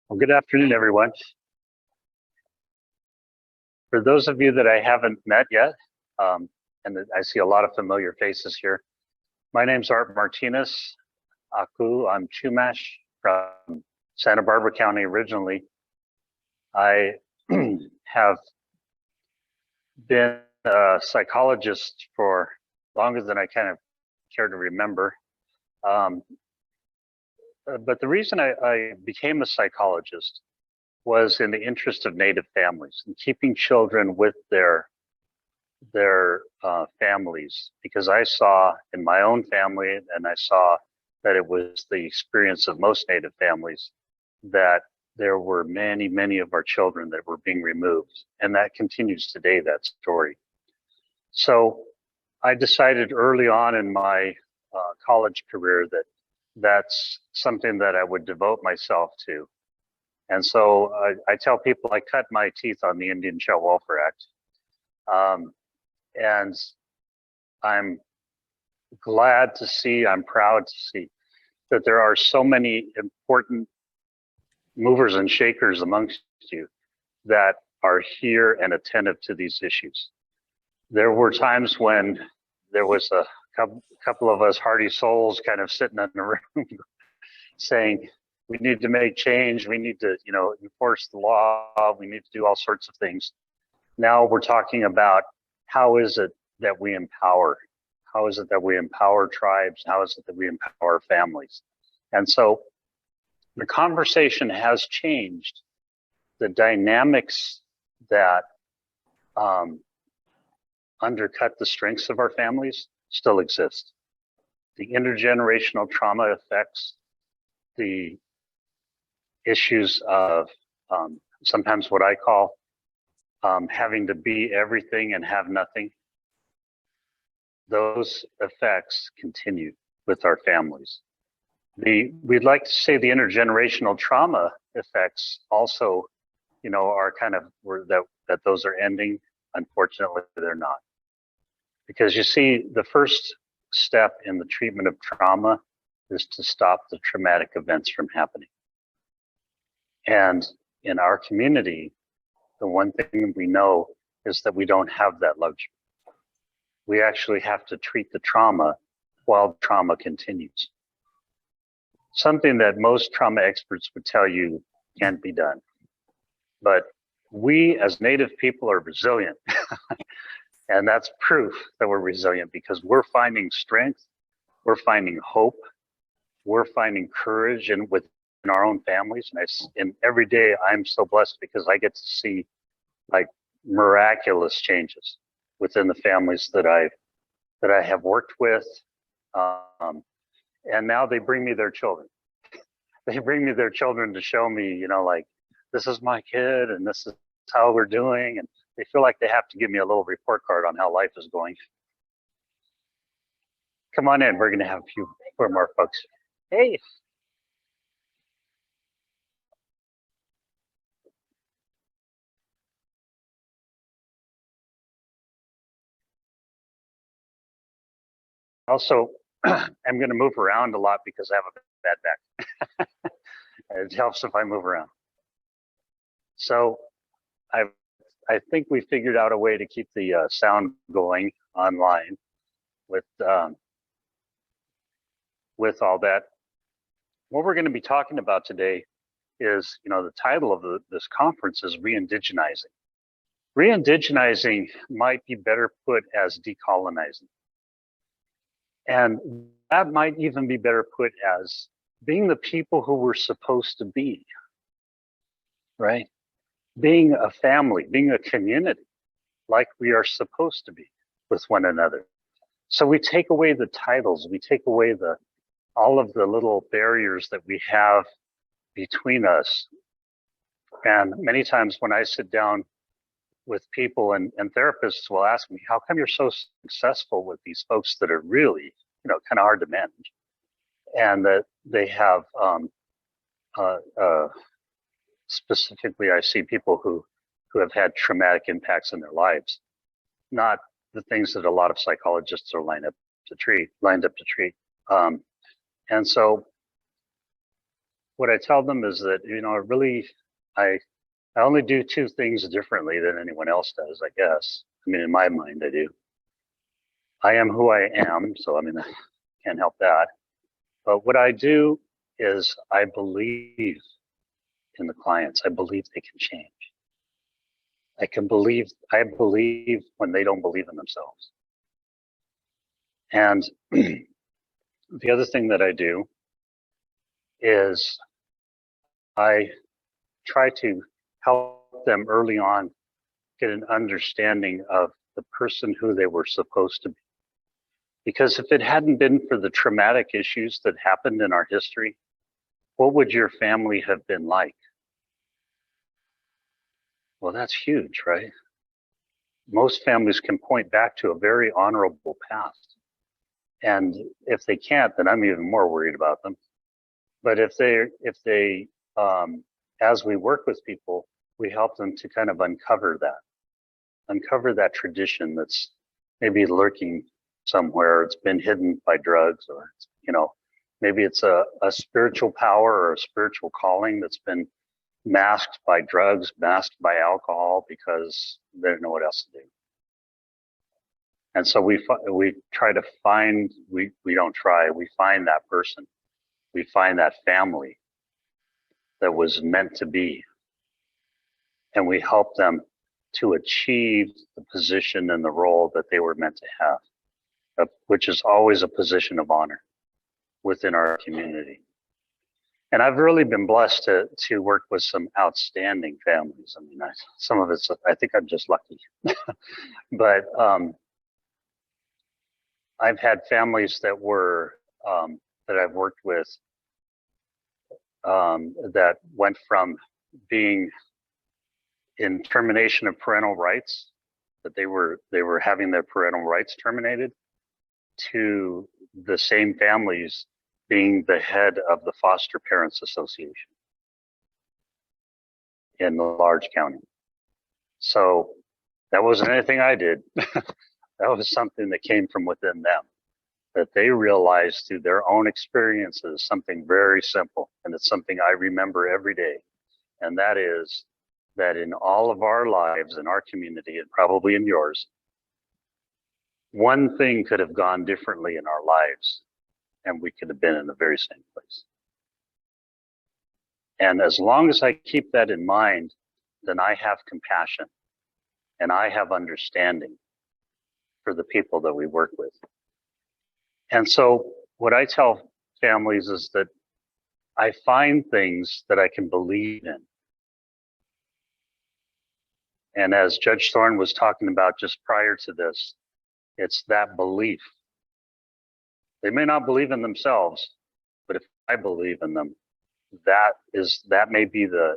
Well, good afternoon, everyone. For those of you that I haven't met yet, and I see a lot of familiar faces here, my name's Art Martinez. I'm Chumash from Santa Barbara County originally. I have been a psychologist for longer than I kind of care to remember. But the reason I became a psychologist was in the interest of Native families and keeping children with their families, because I saw in my own family, and I saw that it was the experience of most Native families, that there were many of our children that were being removed, and that continues today, that story. So I decided early on in my college career that that's something that I would devote myself to. And so I tell people I cut my teeth on the Indian Child Welfare Act. And I'm glad to see, I'm proud to see that there are so many important movers and shakers amongst you that are here and attentive to these issues. There were times when there was a couple of us hardy souls kind of sitting in the room saying, we need to make change, we need to, enforce the law, we need to do all sorts of things. Now we're talking about how is it that we empower? How is it that we empower tribes? How is it that we empower families? And so the conversation has changed. The dynamics that undercut the strengths of our families still exist. The intergenerational trauma effects, the issues of sometimes what I call having to be everything and have nothing. Those effects continue with our families. We'd like to say the intergenerational trauma effects also, are kind of that those are ending. Unfortunately, they're not. Because you see, the first step in the treatment of trauma is to stop the traumatic events from happening. And in our community, the one thing we know is that we don't have that luxury. We actually have to treat the trauma while the trauma continues. Something that most trauma experts would tell you can't be done. But we as Native people are resilient. And that's proof that we're resilient, because we're finding strength, we're finding hope, we're finding courage within our own families. And every day I'm so blessed because I get to see like miraculous changes within the families that I have worked with. And now they bring me their children. They bring me their children to show me, this is my kid and this is how we're doing. And they feel like they have to give me a little report card on how life is going. Come on in, we're gonna have a few more folks. Hey. Also, I'm going to move around a lot because I have a bad back. It helps if I move around. So I think we figured out a way to keep the sound going online with all that. What we're going to be talking about today is, the title of this conference is Re-Indigenizing. Re-Indigenizing might be better put as decolonizing. And that might even be better put as being the people who we're supposed to be, right? Being a family, being a community like we are supposed to be with one another. So we take away the titles, we take away all of the little barriers that we have between us. And many times when I sit down with people and therapists will ask me, how come you're so successful with these folks that are really, kind of hard to manage? And that they have, specifically, I see people who have had traumatic impacts in their lives, not the things that a lot of psychologists are lined up to treat. And so what I tell them is that, you know, I only do two things differently than anyone else does, I guess. I mean, in my mind, I do. I am who I am, so I mean, I can't help that. But what I do is I believe in the clients. I believe they can change. I believe when they don't believe in themselves. And the other thing that I do is I try to help them early on get an understanding of the person who they were supposed to be. Because if it hadn't been for the traumatic issues that happened in our history, what would your family have been like? Well, that's huge, right? Most families can point back to a very honorable past. And if they can't, then I'm even more worried about them. But if they, as we work with people, we help them to kind of uncover that tradition that's maybe lurking somewhere. It's been hidden by drugs, or, you know, maybe it's a spiritual power or a spiritual calling that's been masked by drugs, masked by alcohol, because they don't know what else to do. And so we try to find, we find that person. We find that family that was meant to be. And we help them to achieve the position and the role that they were meant to have, which is always a position of honor within our community. And I've really been blessed to work with some outstanding families. I mean, some of it's, I think I'm just lucky. But I've had families that were, that I've worked with that went from being in termination of parental rights, that they were having their parental rights terminated, to the same families being the head of the Foster Parents Association in the large county. So that wasn't anything I did. That was something that came from within them, that they realized through their own experiences something very simple, and it's something I remember every day. And that is that in all of our lives, in our community, and probably in yours, one thing could have gone differently in our lives, and we could have been in the very same place. And as long as I keep that in mind, then I have compassion and I have understanding for the people that we work with. And so what I tell families is that I find things that I can believe in. And as Judge Thorne was talking about just prior to this, it's that belief. They may not believe in themselves, but if I believe in them, that may be the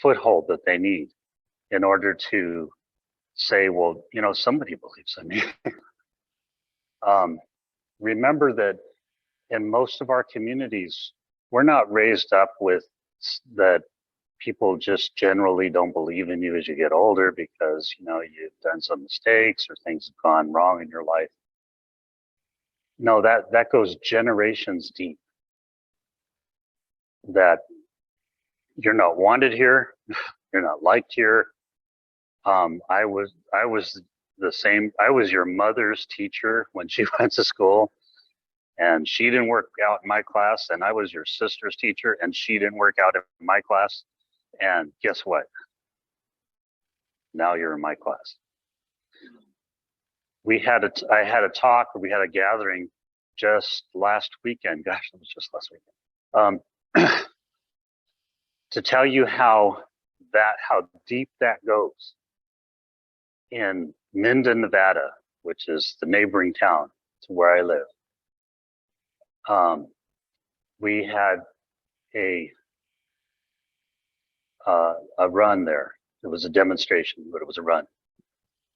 foothold that they need in order to say, well, you know, somebody believes in me. Remember that in most of our communities, we're not raised up with that people just generally don't believe in you as you get older because, you know, you've done some mistakes or things have gone wrong in your life. No, that goes generations deep. That you're not wanted here, you're not liked here. I was the same. I was your mother's teacher when she went to school, and she didn't work out in my class, and I was your sister's teacher, and she didn't work out in my class. And guess what? Now you're in my class. I had a talk, or we had a gathering just last weekend. Gosh, it was just last weekend. To tell you how deep that goes in Minden, Nevada, which is the neighboring town to where I live. We had a run there. It was a demonstration, but it was a run.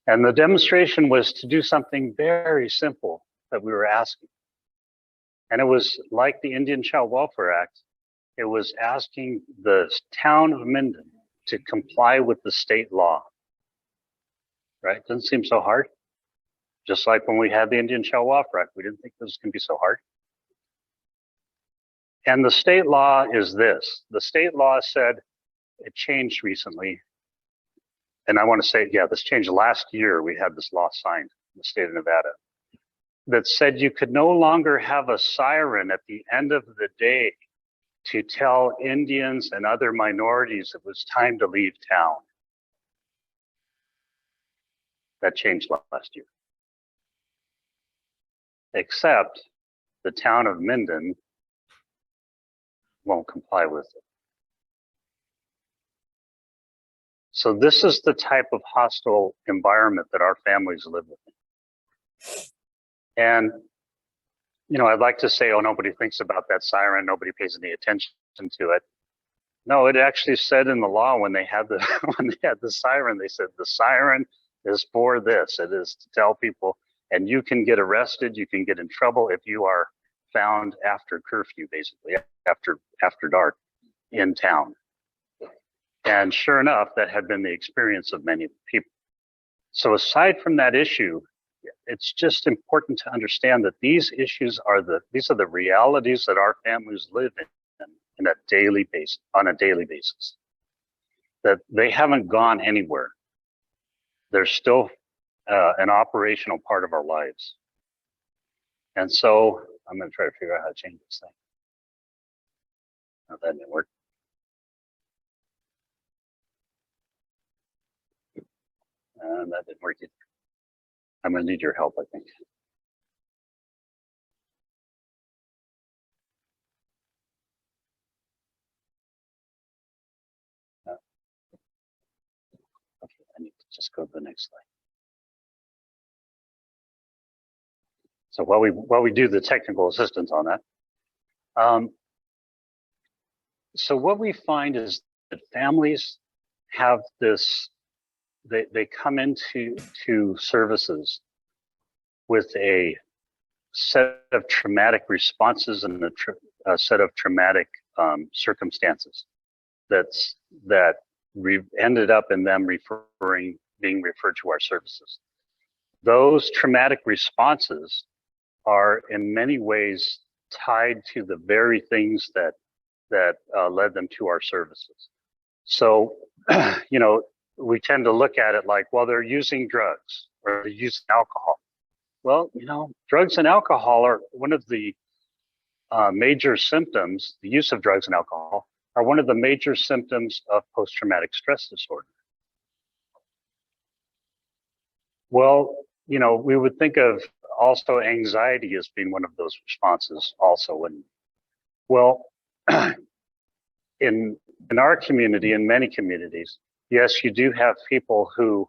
And the demonstration was to do something very simple that we were asking. And it was like the Indian Child Welfare Act. It was asking the town of Minden to comply with the state law. Right? Doesn't seem so hard. Just like when we had the Indian Child Welfare Act, we didn't think this was going to be so hard. And the state law is this. The state law said, it changed recently. And I want to say, yeah, this changed last year. We had this law signed in the state of Nevada that said you could no longer have a siren at the end of the day to tell Indians and other minorities it was time to leave town. That changed last year. Except the town of Minden won't comply with it. So this is the type of hostile environment that our families live in. And, you know, I'd like to say, oh, nobody thinks about that siren, nobody pays any attention to it. No, it actually said in the law when they had the siren, they said the siren is for this. It is to tell people, and you can get arrested, you can get in trouble if you are found after curfew, basically, after dark in town. And sure enough, that had been the experience of many people. So aside from that issue, it's just important to understand that these issues are these are the realities that our families live in a daily basis, on a daily basis. That they haven't gone anywhere. They're still an operational part of our lives. And so I'm going to try to figure out how to change this thing. No, that didn't work. And that didn't work either. I'm going to need your help, I think. Okay, I need to just go to the next slide. So while we do the technical assistance on that, so what we find is that families have this. They come into services with a set of traumatic responses and a set of traumatic circumstances that ended up in them being referred to our services. Those traumatic responses are in many ways tied to the very things that led them to our services. So, you know, we tend to look at it like, well, they're using drugs or they're using alcohol. Well, you know, drugs and alcohol are one of the major symptoms. The use of drugs and alcohol are one of the major symptoms of post-traumatic stress disorder. Well, you know, we would think of also anxiety as being one of those responses also. And well, in our community, in many communities, yes, you do have people who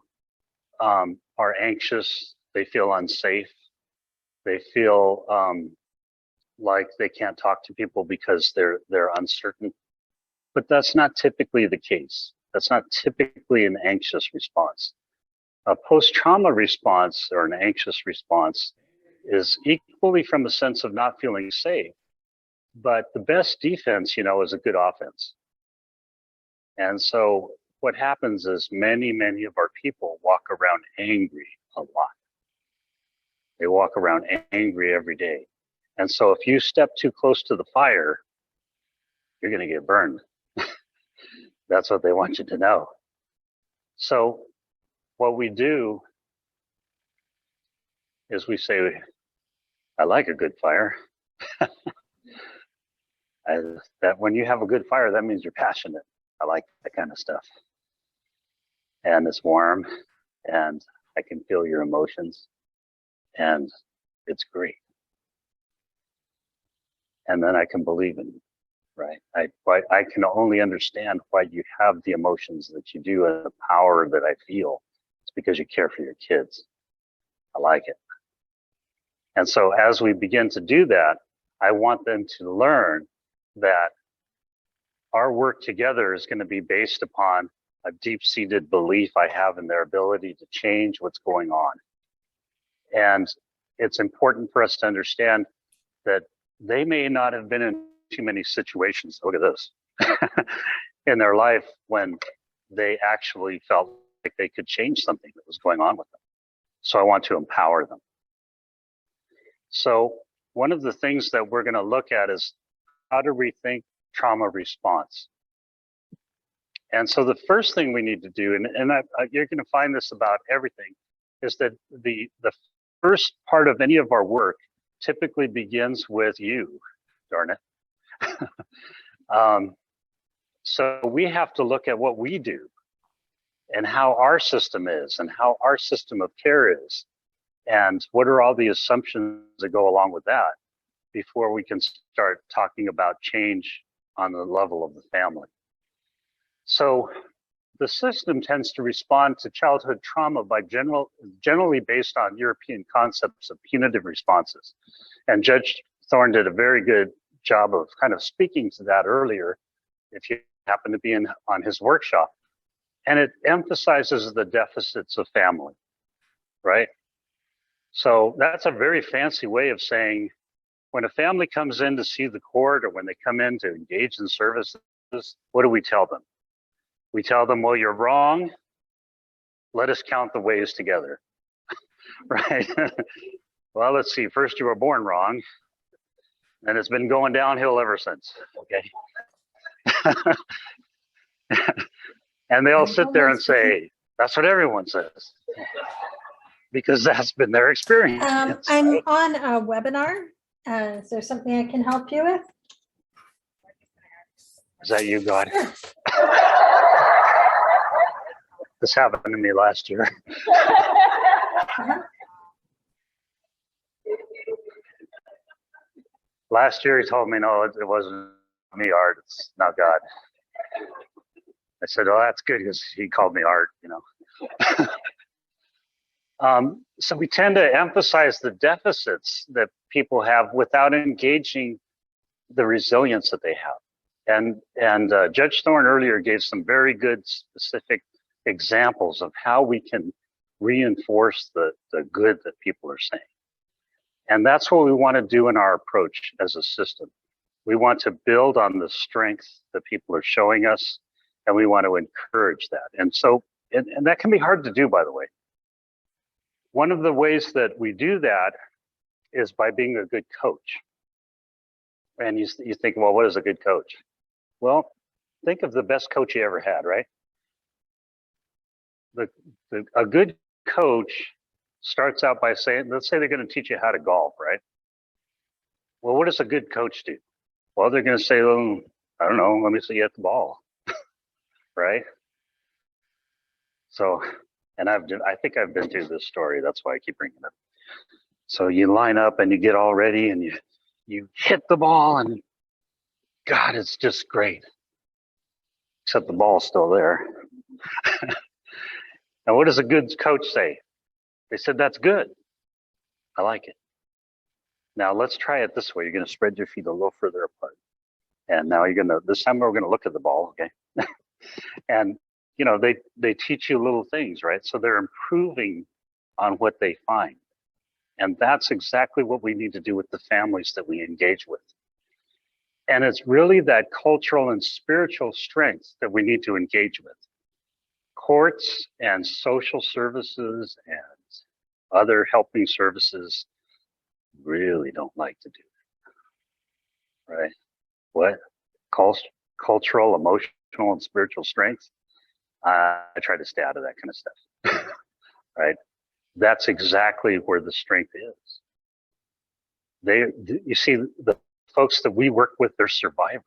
are anxious, they feel unsafe, they feel like they can't talk to people because they're uncertain. But that's not typically the case. That's not typically an anxious response. A post-trauma response or an anxious response is equally from a sense of not feeling safe. But the best defense, you know, is a good offense. And so what happens is many of our people walk around angry a lot. They walk around angry every day. And so if you step too close to the fire, you're going to get burned. That's what they want you to know. So what we do is we say, I like a good fire. That when you have a good fire, that means you're passionate. I like that kind of stuff. And it's warm and I can feel your emotions and it's great. And then I can believe in you, right? I can only understand why you have the emotions that you do and the power that I feel. It's because you care for your kids. I like it. And so as we begin to do that, I want them to learn that our work together is going to be based upon a deep-seated belief I have in their ability to change what's going on. And it's important for us to understand that they may not have been in too many situations, look at this, in their life when they actually felt like they could change something that was going on with them. So I want to empower them. So one of the things that we're going to look at is how to rethink trauma response. And so the first thing we need to do, and you're going to find this about everything, is that the first part of any of our work typically begins with you, darn it. So we have to look at what we do and how our system is and how our system of care is and what are all the assumptions that go along with that before we can start talking about change on the level of the family. So the system tends to respond to childhood trauma by generally based on European concepts of punitive responses. And Judge Thorne did a very good job of kind of speaking to that earlier, if you happen to be on his workshop. And it emphasizes the deficits of family, right? So that's a very fancy way of saying, when a family comes in to see the court or when they come in to engage in services, what do we tell them? We tell them, well, you're wrong. Let us count the ways together, right? Well, let's see. First, you were born wrong, and it's been going downhill ever since, okay? And they'll sit there and say, that's what everyone says, because that's been their experience. I'm right? On a webinar. Is there something I can help you with? Is that you, God? This happened to me last year. Last year, he told me, no, it wasn't me, Art. It's not God. I said, oh, that's good, because he called me Art, you know. So we tend to emphasize the deficits that people have without engaging the resilience that they have. And Judge Thorne earlier gave some very good specific examples of how we can reinforce the good that people are saying. And that's what we want to do in our approach as a system. We want to build on the strength that people are showing us, and we want to encourage that. And so, and that can be hard to do, by the way. One of the ways that we do that is by being a good coach. And you think, well, what is a good coach? Well, think of the best coach you ever had, right? A good coach starts out by saying, let's say they're going to teach you how to golf, right? Well, what does a good coach do? Well, they're going to say, oh, I don't know, let me see you hit the ball, right? So, and I think I've been through this story. That's why I keep bringing it up. So you line up and you get all ready and you hit the ball and God, it's just great. Except the ball's still there. And what does a good coach say? They said, that's good. I like it. Now let's try it this way. You're going to spread your feet a little further apart. And now this time we're going to look at the ball, okay? And, you know, they teach you little things, right? So they're improving on what they find. And that's exactly what we need to do with the families that we engage with. And it's really that cultural and spiritual strength that we need to engage with. Courts and social services and other helping services really don't like to do that, right? What? Cultural, emotional, and spiritual strength? I try to stay out of that kind of stuff, right? That's exactly where the strength is. You see, the folks that we work with, they're survivors.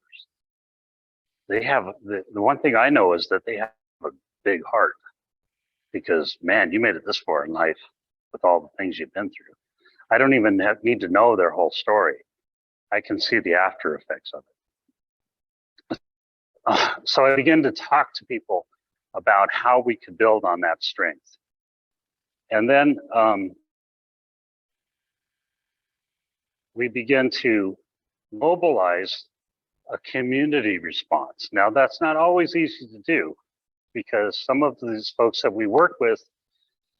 They have, the one thing I know is that they have a big heart, because man, you made it this far in life with all the things you've been through. I don't even need to know their whole story. I can see the after effects of it. So I begin to talk to people about how we could build on that strength. And then we begin to mobilize a community response. Now, that's not always easy to do, because some of these folks that we work with,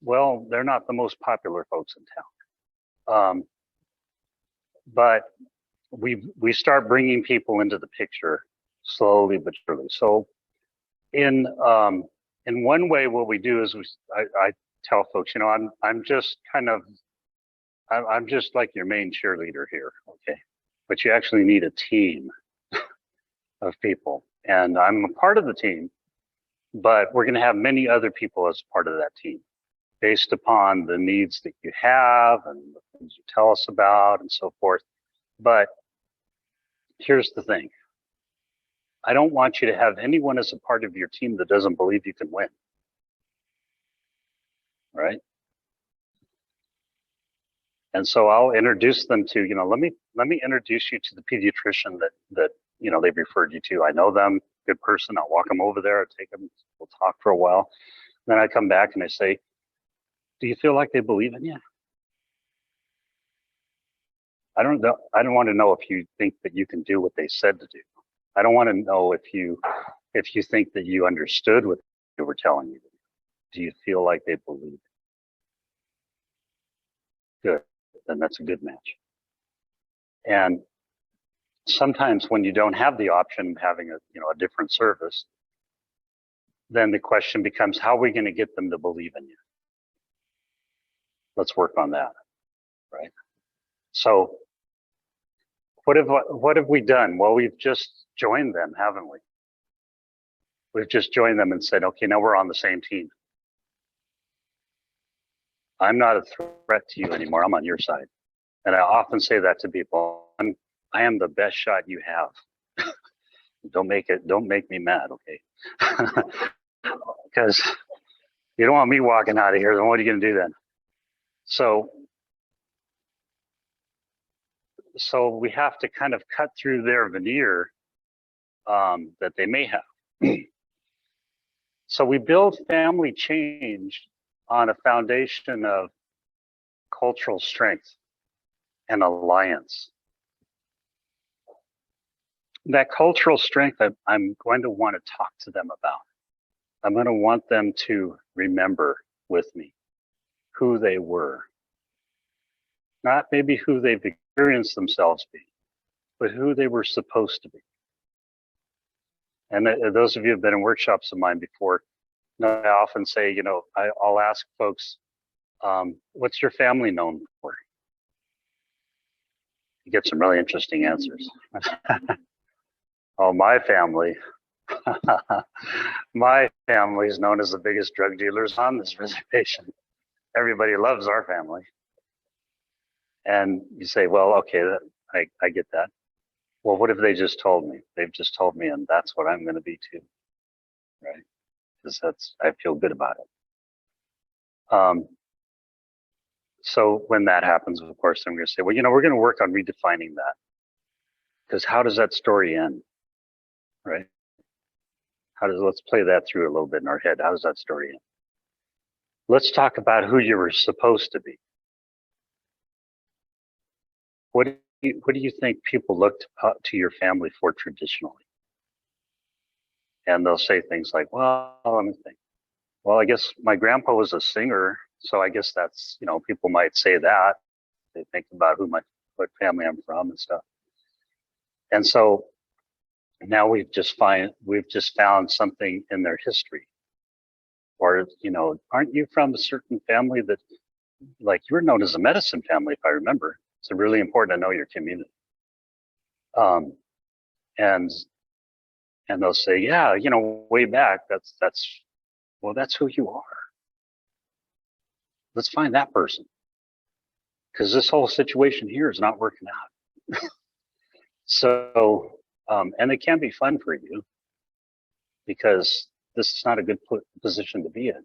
well, they're not the most popular folks in town. But we start bringing people into the picture slowly but surely. So in one way, what we do is I tell folks, you know, I'm just like your main cheerleader here, okay? But you actually need a team of people. And I'm a part of the team, but we're going to have many other people as part of that team based upon the needs that you have and the things you tell us about and so forth. But here's the thing. I don't want you to have anyone as a part of your team that doesn't believe you can win. Right? And so I'll introduce them to, let me introduce you to the pediatrician that they've referred you to. I know them, good person. I'll walk them over there, I'll take them, we'll talk for a while. Then I come back and I say, do you feel like they believe in you? I don't know. I don't want to know if you think that you can do what they said to do. I don't want to know if you think that you understood what they were telling you. Do you feel like they believe? Good. Then that's a good match. And sometimes when you don't have the option of having a different service, then the question becomes, how are we going to get them to believe in you? Let's work on that, right? So what have we done? Well, we've just joined them, haven't we? We've just joined them and said, okay, now we're on the same team. I'm not a threat to you anymore. I'm on your side. And I often say that to people. I am the best shot you have. Don't make me mad, okay? Because you don't want me walking out of here, then what are you gonna do then? So we have to kind of cut through their veneer that they may have. So we build family change on a foundation of cultural strength and alliance. That cultural strength I'm going to want to talk to them about. I'm going to want them to remember with me who they were. Not maybe who they've experienced themselves being, but who they were supposed to be. And those of you who have been in workshops of mine before, I often say, I'll ask folks, what's your family known for? You get some really interesting answers. Oh, my family is known as the biggest drug dealers on this reservation. Everybody loves our family. And you say, well, okay, I get that. Well, what if they just told me? They've just told me, and that's what I'm going to be too, right? Because I feel good about it. So when that happens, of course, I'm going to say, well, we're going to work on redefining that. Because how does that story end, right? Let's play that through a little bit in our head. How does that story end? Let's talk about who you were supposed to be. What do you think people looked to your family for traditionally? And they'll say things like, well, let me think. Well, I guess my grandpa was a singer, so I guess that's, people might say that. They think about what family I'm from and stuff. And so now we've just found something in their history. Or, aren't you from a certain family that, like, you're known as a medicine family, if I remember. It's really important to know your community. And they'll say, yeah, way back, that's who you are. Let's find that person. Because this whole situation here is not working out. So, and it can be fun for you because this is not a good position to be in.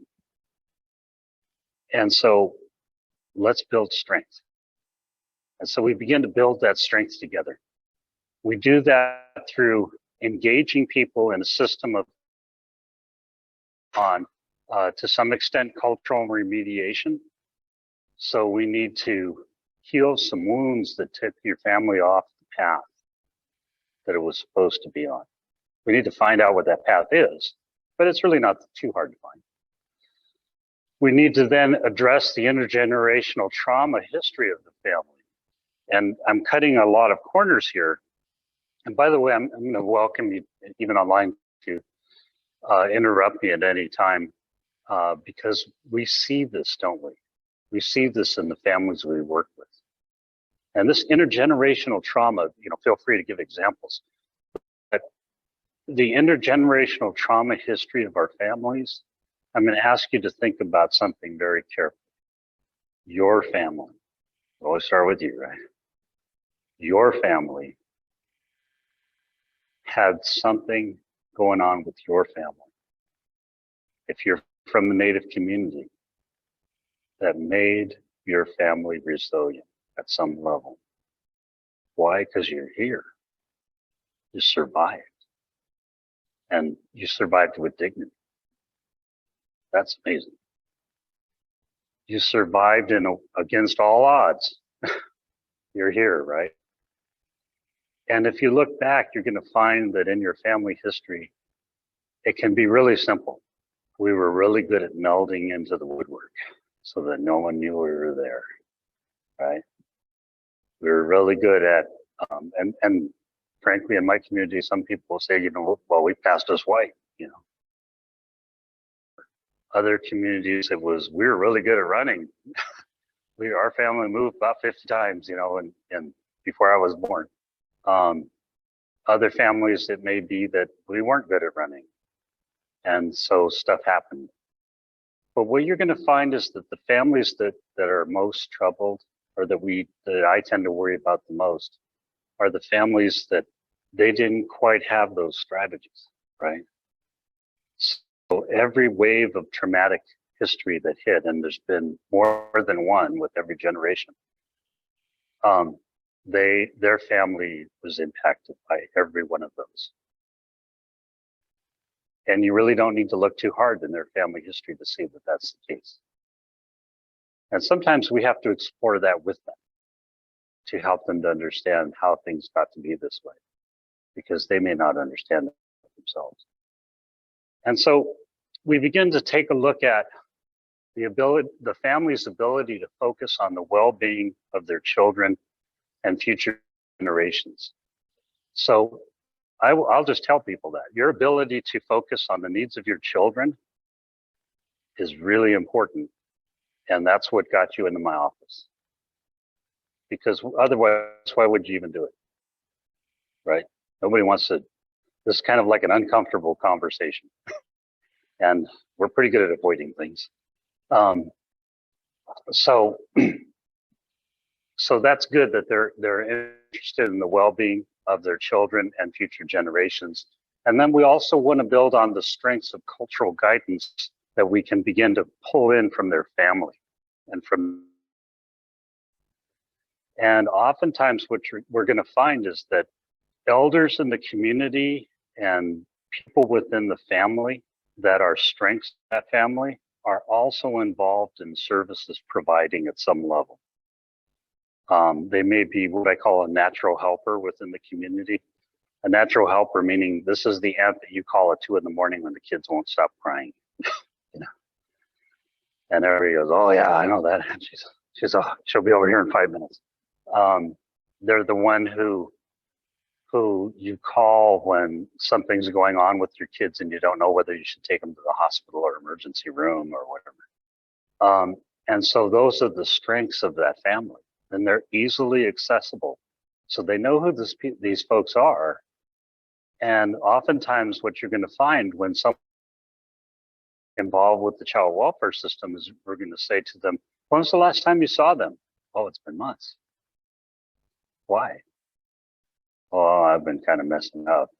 And so let's build strength. And so we begin to build that strength together. We do that through engaging people in a system of to some extent, cultural remediation. So we need to heal some wounds that took your family off the path that it was supposed to be on. We need to find out what that path is, but it's really not too hard to find. We need to then address the intergenerational trauma history of the family. And I'm cutting a lot of corners here. And by the way, I'm going to welcome you, even online, to interrupt me at any time, because we see this, don't we? We see this in the families we work with. And this intergenerational trauma, feel free to give examples. But the intergenerational trauma history of our families, I'm going to ask you to think about something very carefully. Your family. Always start with you, right? Your family had something going on with your family. If you're from the Native community, that made your family resilient at some level. Why? Because you're here. You survived. And you survived with dignity. That's amazing. You survived against all odds. You're here, right? And if you look back, you're going to find that in your family history, it can be really simple. We were really good at melding into the woodwork so that no one knew we were there, right? We were really good at, and frankly, in my community, some people say, well, we passed as white, Other communities, we were really good at running. Our family moved about 50 times, and before I was born. Other families, it may be that we weren't good at running. And so stuff happened. But what you're going to find is that the families that are most troubled, or that I tend to worry about the most, are the families that they didn't quite have those strategies, right? So every wave of traumatic history that hit, and there's been more than one with every generation, their family was impacted by every one of those. And you really don't need to look too hard in their family history to see that that's the case. And sometimes we have to explore that with them to help them to understand how things got to be this way, because they may not understand it themselves. And so we begin to take a look at the family's ability to focus on the well-being of their children and future generations. So I'll just tell people that your ability to focus on the needs of your children is really important. And that's what got you into my office. Because otherwise, why would you even do it? Right? Nobody wants to. This is kind of like an uncomfortable conversation. And we're pretty good at avoiding things. So that's good that they're interested in the well-being of their children and future generations. And then we also want to build on the strengths of cultural guidance that we can begin to pull in from their family and oftentimes what we're going to find is that elders in the community and people within the family that are strengths of that family are also involved in services providing at some level. They may be what I call a natural helper within the community. A natural helper meaning this is the aunt that you call at 2 a.m. when the kids won't stop crying. And everybody goes, oh yeah, I know that. She'll be over here in 5 minutes. They're the one who you call when something's going on with your kids and you don't know whether you should take them to the hospital or emergency room or whatever. And so those are the strengths of that family. And they're easily accessible. So they know who these folks are. And oftentimes what you're going to find when someone involved with the child welfare system is we're going to say to them, when's the last time you saw them? Oh, it's been months. Why? Oh, I've been kind of messing up.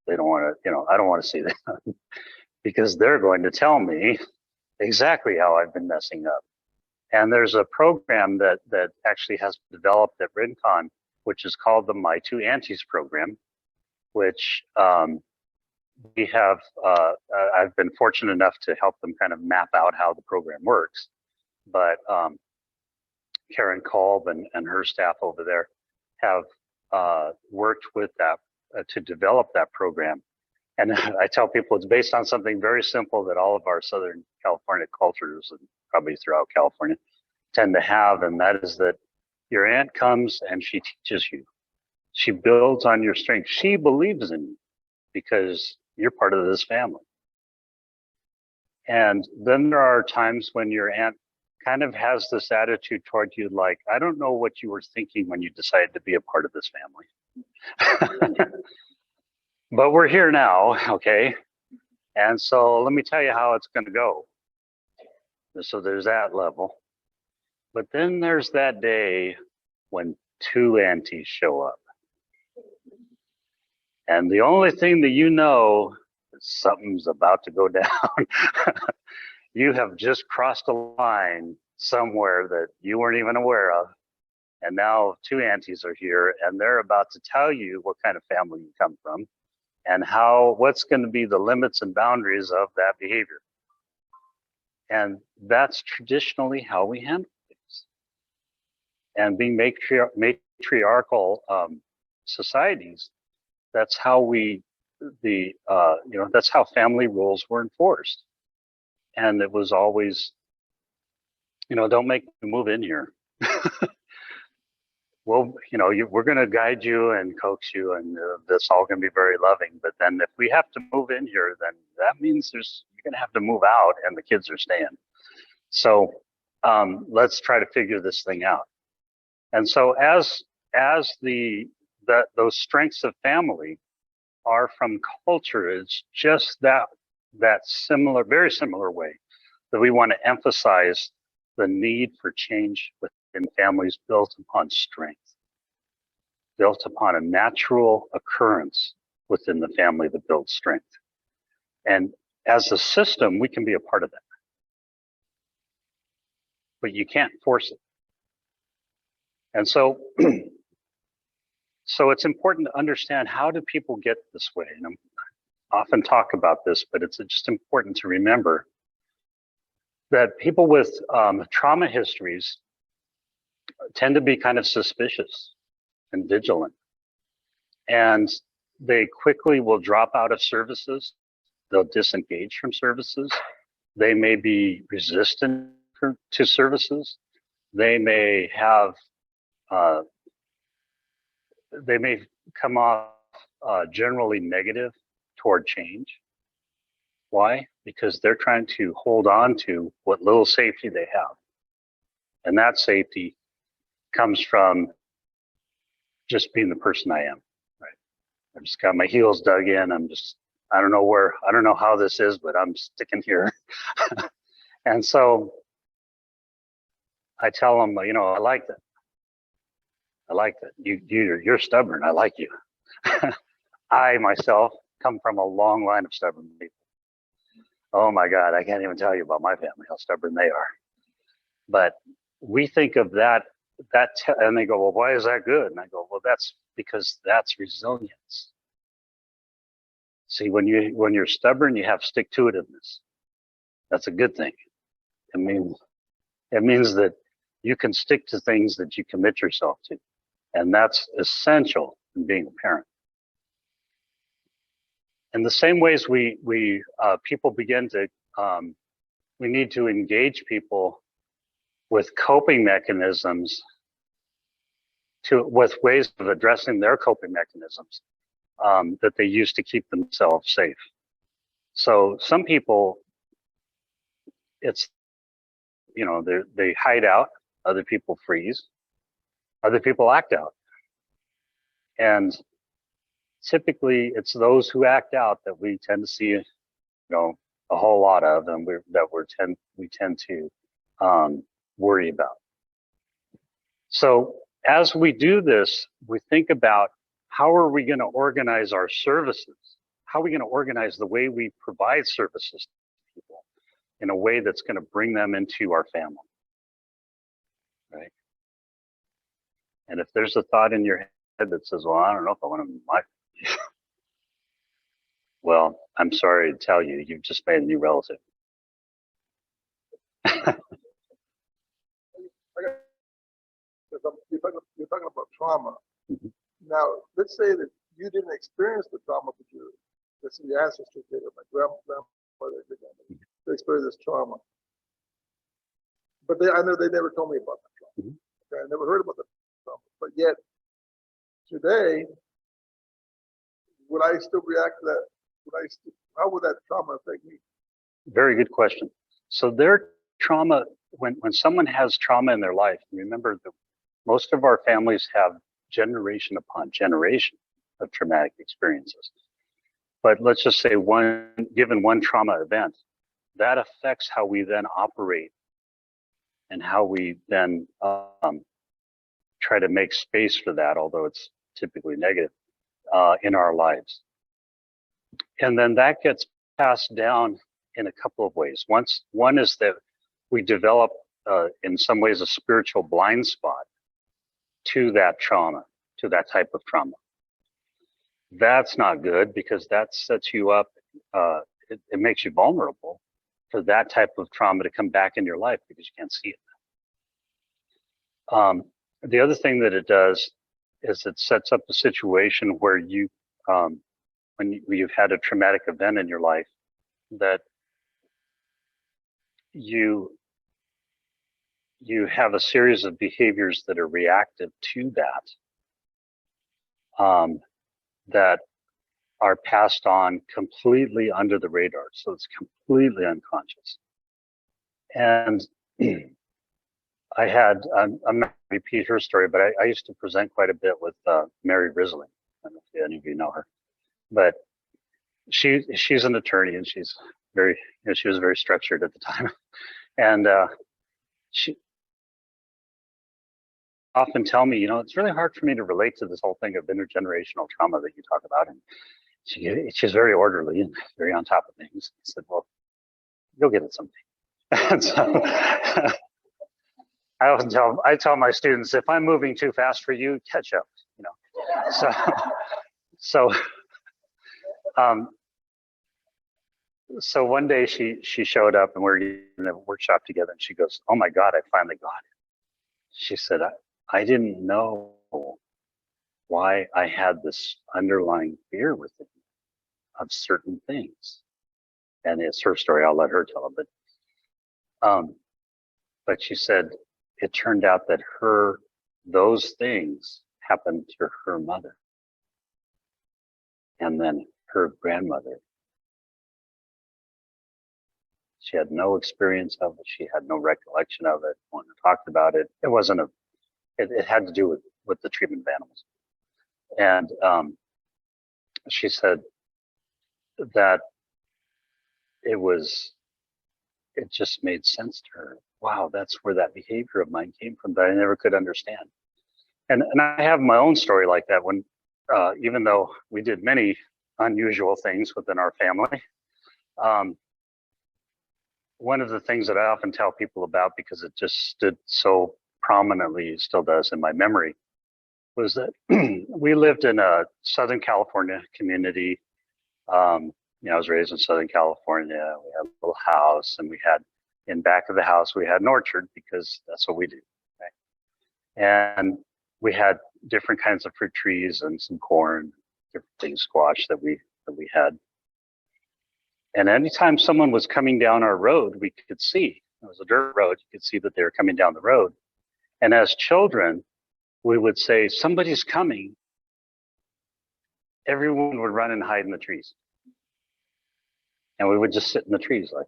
They don't want to, I don't want to see them because they're going to tell me exactly how I've been messing up. And there's a program that actually has developed at Rincon, which is called the My Two Aunties program, which we have, I've been fortunate enough to help them kind of map out how the program works. But Karen Kolb and her staff over there have worked with that to develop that program. And I tell people it's based on something very simple that all of our Southern California cultures and probably throughout California tend to have. And that is that your aunt comes and she teaches you. She builds on your strength. She believes in you because you're part of this family. And then there are times when your aunt kind of has this attitude toward you like, I don't know what you were thinking when you decided to be a part of this family. But we're here now, okay? And so let me tell you how it's going to go. So there's that level. But then there's that day when two aunties show up. And the only thing that you know is something's about to go down. You have just crossed a line somewhere that you weren't even aware of. And now two aunties are here and they're about to tell you what kind of family you come from and what's going to be the limits and boundaries of that behavior. And that's traditionally how we handle things. And being matriarchal societies, that's how that's how family rules were enforced. And it was always, don't make me move in here. Well, we're going to guide you and coax you, and that's all going to be very loving. But then if we have to move in here, then that means you're going to have to move out, and the kids are staying. So let's try to figure this thing out. And so as those strengths of family are from culture, it's just that very similar way that we want to emphasize the need for change within families built upon strength, built upon a natural occurrence within the family that builds strength. And as a system, we can be a part of that. But you can't force it. And so, so it's important to understand, how do people get this way? And I often talk about this, but it's just important to remember that people with trauma histories tend to be kind of suspicious and vigilant. And they quickly will drop out of services. They'll disengage from services. They may be resistant to services. They may have, they may come off generally negative toward change. Why? Because they're trying to hold on to what little safety they have. And that safety comes from just being the person I am, right? I've just got my heels dug in. I don't know how this is, but I'm sticking here. And so I tell them, I like that. I like that. You're stubborn. I like you. I myself come from a long line of stubborn people. Oh my God, I can't even tell you about my family, how stubborn they are. But we think of that, and they go, well, why is that good? And I go, well, that's because that's resilience. See, when you're stubborn, you have stick-to-itiveness. That's a good thing. It means that you can stick to things that you commit yourself to. And that's essential in being a parent. In the same ways people begin to, we need to engage people with coping mechanisms, with ways of addressing their coping mechanisms that they use to keep themselves safe. So some people, it's, they hide out, other people freeze, other people act out. And typically it's those who act out that we tend to see, a whole lot of, and we tend to worry about. So as we do this, we think about, how are we going to organize our services? How are we going to organize the way we provide services to people in a way that's going to bring them into our family, right? And if there's a thought in your head that says, well, I don't know if I want to, well, I'm sorry to tell you, you've just made a new relative. You're talking about trauma. Mm-hmm. Now, let's say that you didn't experience the trauma, but let's say your ancestors did, or my grandmother did, they experienced this trauma. But I know they never told me about that trauma. Mm-hmm. Okay, I never heard about the trauma. But yet, today, would I still react to that? How would that trauma affect me? Very good question. So their trauma, when someone has trauma in their life, remember that most of our families have generation upon generation of traumatic experiences. But let's just say given one trauma event, that affects how we then operate and how we then try to make space for that, although it's typically negative, in our lives. And then that gets passed down in a couple of ways. One is that we develop, in some ways, a spiritual blind spot to that trauma, to that type of trauma. That's not good because that sets you up, it makes you vulnerable for that type of trauma to come back in your life because you can't see it. The other thing that it does is it sets up a situation where you, when you've had a traumatic event in your life, that you have a series of behaviors that are reactive to that, that are passed on completely under the radar. So it's completely unconscious. And I'm not going to repeat her story, but I used to present quite a bit with Mary Risling. I don't know if any of you know her, but she's an attorney and she's very, she was very structured at the time. And she often tell me, it's really hard for me to relate to this whole thing of intergenerational trauma that you talk about. And she's very orderly and very on top of things. I said, well, you'll get it someday. And so I tell my students, if I'm moving too fast for you, catch up, So one day she showed up and we're in a workshop together and she goes, oh my God, I finally got it. She said, I didn't know why I had this underlying fear within me of certain things. And it's her story, I'll let her tell it. But she said, it turned out that those things happened to her mother. And then her grandmother. She had no experience of it. She had no recollection of it. When I talked about it, it wasn't it had to do with the treatment of animals. And she said that it just made sense to her. Wow, that's where that behavior of mine came from that I never could understand. And I have my own story like that when, even though we did many unusual things within our family, one of the things that I often tell people about, because it just stood so prominently, still does in my memory, was that we lived in a Southern California community. I was raised in Southern California. We had a little house, and we had, in back of the house, we had an orchard because that's what we do. Right? And we had different kinds of fruit trees and some corn, different things, squash that we had. And anytime someone was coming down our road, we could see, it was a dirt road, you could see that they were coming down the road. And as children, we would say, somebody's coming. Everyone would run and hide in the trees. And we would just sit in the trees like,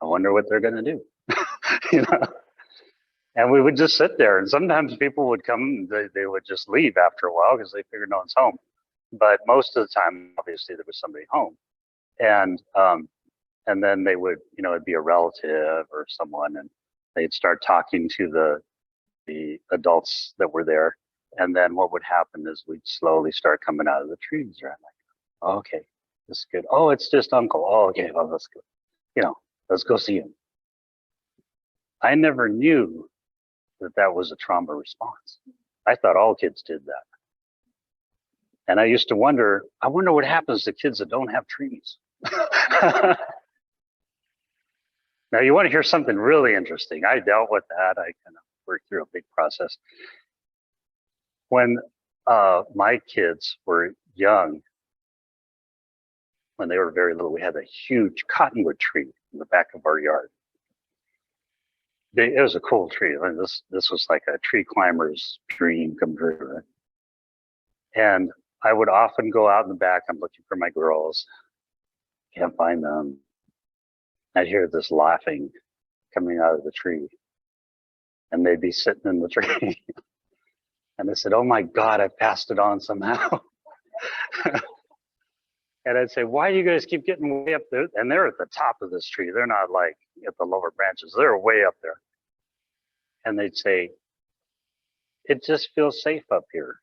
I wonder what they're going to do. And we would just sit there. And sometimes people would come, they would just leave after a while because they figured no one's home. But most of the time, obviously, there was somebody home. And then they would, it'd be a relative or someone, and they'd start talking to the adults that were there. And then what would happen is we'd slowly start coming out of the trees, right? Like, oh, okay, this is good. Oh, it's just uncle. Oh, okay, well, let's go. Let's go see him. I never knew that was a trauma response. I thought all kids did that. And I used to wonder, what happens to kids that don't have trees? Now, you want to hear something really interesting. I dealt with that. I kind of worked through a big process. When my kids were young, when they were very little, we had a huge cottonwood tree in the back of our yard. It was a cool tree. I mean, this was like a tree climber's dream come true. Right? And I would often go out in the back. I'm looking for my girls. Can't find them. I'd hear this laughing coming out of the tree. And they'd be sitting in the tree. And I said, oh my God, I passed it on somehow. And I'd say, why do you guys keep getting way up there? And they're at the top of this tree. They're not like at the lower branches. They're way up there. And they'd say, it just feels safe up here.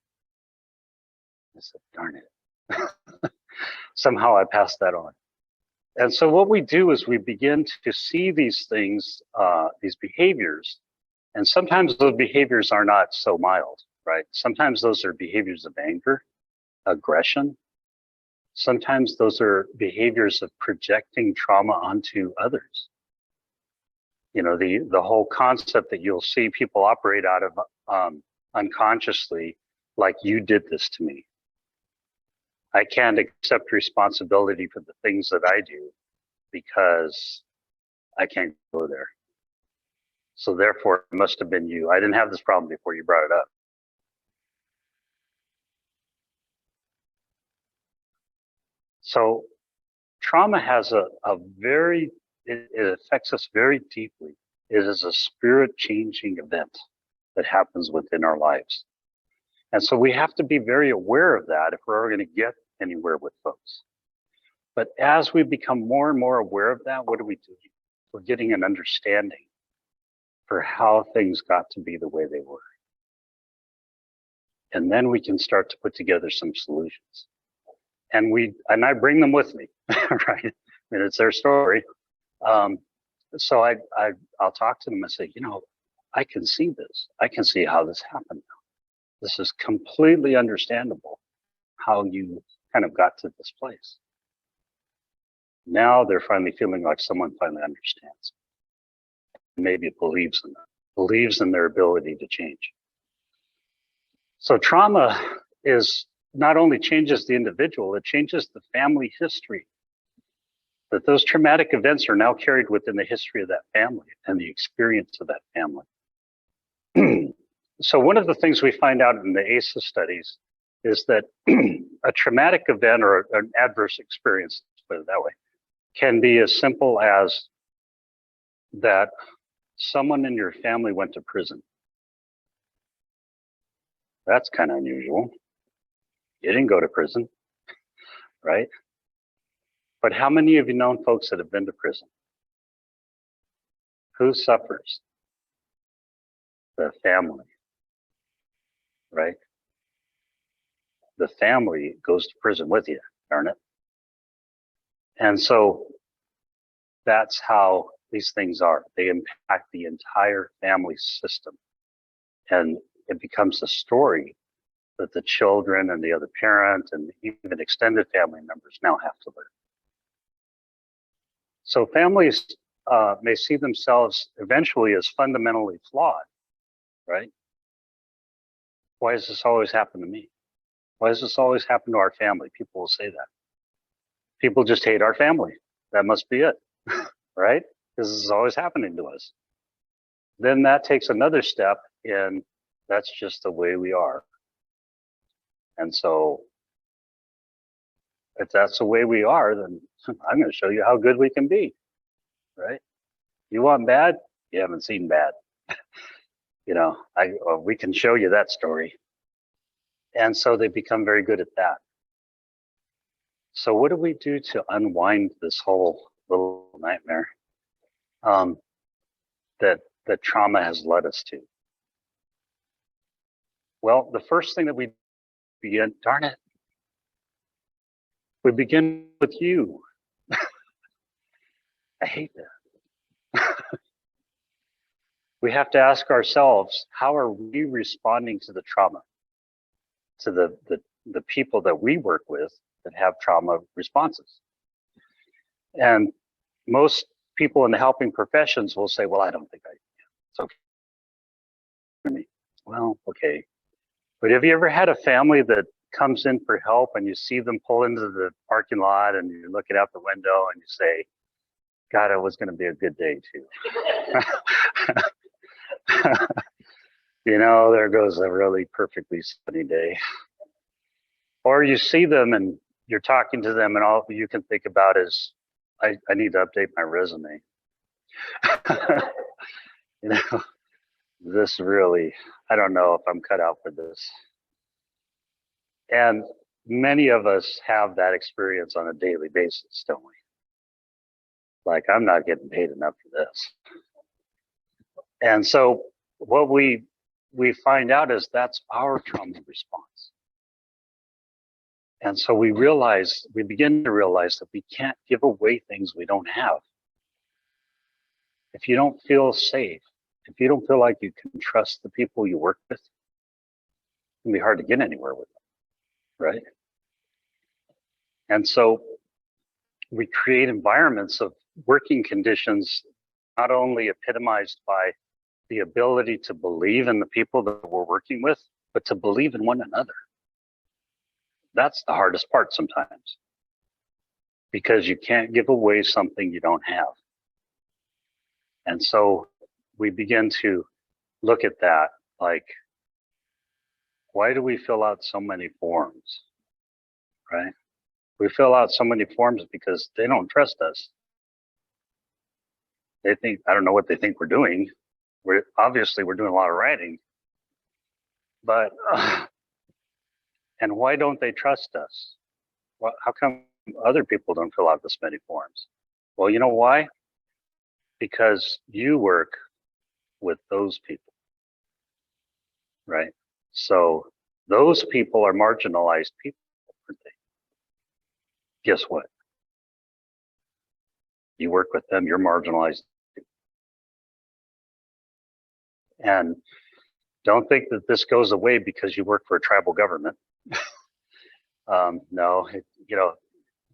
I said, darn it. Somehow I passed that on. And so what we do is we begin to see these things, these behaviors, and sometimes those behaviors are not so mild, right? Sometimes those are behaviors of anger, aggression. Sometimes those are behaviors of projecting trauma onto others. You know, the whole concept that you'll see people operate out of unconsciously, like, you did this to me. I can't accept responsibility for the things that I do because I can't go there. So therefore, it must have been you. I didn't have this problem before you brought it up. So trauma has it affects us very deeply. It is a spirit changing event that happens within our lives. And so we have to be very aware of that if we're going to get anywhere with folks. But as we become more and more aware of that, what are we doing? We're getting an understanding for how things got to be the way they were. And then we can start to put together some solutions. And I bring them with me, right? I mean, it's their story. So I'll talk to them and say, you know, I can see this. I can see how this happened now. This is completely understandable how you kind of got to this place. Now they're finally feeling like someone finally understands. Maybe it believes in them, believes in their ability to change. So trauma is not only changes the individual, it changes the family history. That those traumatic events are now carried within the history of that family and the experience of that family. So one of the things we find out in the ACEs studies is that a traumatic event or an adverse experience, let's put it that way, can be as simple as that someone in your family went to prison. That's kind of unusual. You didn't go to prison, right? But how many of you known folks that have been to prison? Who suffers? The family, right? The family goes to prison with you, darn it. And so that's how these things are. They impact the entire family system. And it becomes a story that the children and the other parent and even extended family members now have to learn. So families may see themselves eventually as fundamentally flawed, right? Why does this always happen to me? Why does this always happen to our family? People will say that. People just hate our family. That must be it, right? Because this is always happening to us. Then that takes another step in, that's just the way we are. And so if that's the way we are, then I'm going to show you how good we can be, right? You want bad? You haven't seen bad. You know, we can show you that story. And so they become very good at that. So what do we do to unwind this whole little nightmare that trauma has led us to? Well, the first thing that we begin, darn it, we begin with you. I hate that. We have to ask ourselves, how are we responding to the trauma? To the people that we work with that have trauma responses. And most people in the helping professions will say, well, I don't think it's okay for me. Well, okay. But have you ever had a family that comes in for help and you see them pull into the parking lot and you're looking out the window and you say, God, it was going to be a good day too. You know, there goes a really perfectly sunny day. Or you see them and you're talking to them and all you can think about is, I need to update my resume. You know, this really, I don't know if I'm cut out for this. And many of us have that experience on a daily basis, don't we? Like, I'm not getting paid enough for this. And so what we find out is that's our trauma response. And so we begin to realize that we can't give away things we don't have. If you don't feel safe, if you don't feel like you can trust the people you work with, it can be hard to get anywhere with them, right? And so we create environments of working conditions not only epitomized by the ability to believe in the people that we're working with, but to believe in one another. That's the hardest part sometimes, because you can't give away something you don't have. And so we begin to look at that, like, why do we fill out so many forms, right? We fill out so many forms because they don't trust us. They think, I don't know what they think we're doing. We're doing a lot of writing, but and why don't they trust us? Well, how come other people don't fill out this many forms? Well, you know why? Because you work with those people, right? So those people are marginalized people, aren't they? Guess what? You work with them, you're marginalized. And don't think that this goes away because you work for a tribal government. No,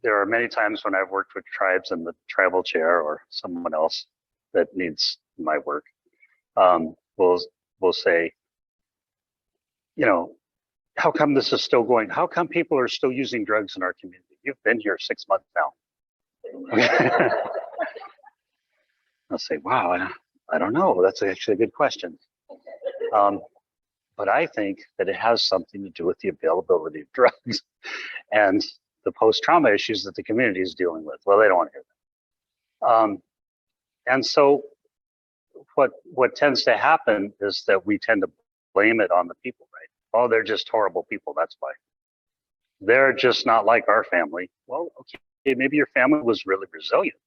there are many times when I've worked with tribes and the tribal chair or someone else that needs my work will say, how come this is still going? How come people are still using drugs in our community? You've been here 6 months now. I'll say, wow, I don't know. That's actually a good question. But I think that it has something to do with the availability of drugs and the post-trauma issues that the community is dealing with. Well, they don't want to hear that. And so what tends to happen is that we tend to blame it on the people, right? Oh, they're just horrible people. That's why. They're just not like our family. Well, okay, maybe your family was really resilient,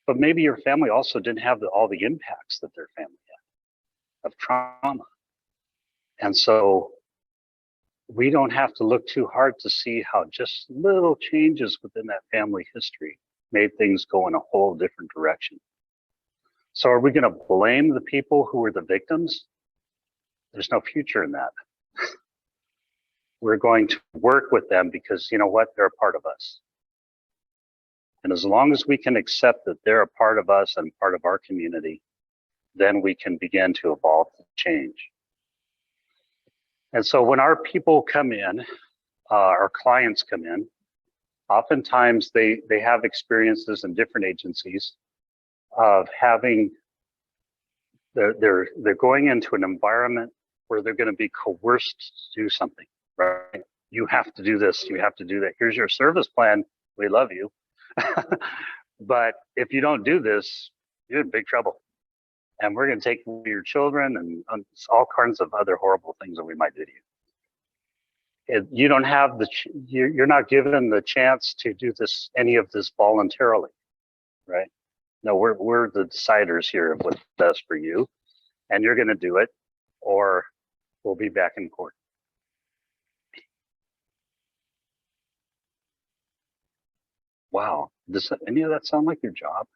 but maybe your family also didn't have all the impacts that their family had of trauma. And so we don't have to look too hard to see how just little changes within that family history made things go in a whole different direction. So are we going to blame the people who were the victims? There's no future in that. We're going to work with them because, you know what, they're a part of us. And as long as we can accept that they're a part of us and part of our community, then we can begin to evolve and change. And so when our people come in, our clients come in, oftentimes they have experiences in different agencies of having, they're going into an environment where they're going to be coerced to do something, right? You have to do this, you have to do that. Here's your service plan, we love you. But if you don't do this, you're in big trouble. And we're going to take your children and all kinds of other horrible things that we might do to you. You don't have you're not given the chance to do any of this voluntarily, right? No, we're the deciders here of what's best for you, and you're going to do it, or we'll be back in court. Wow, does any of that sound like your job?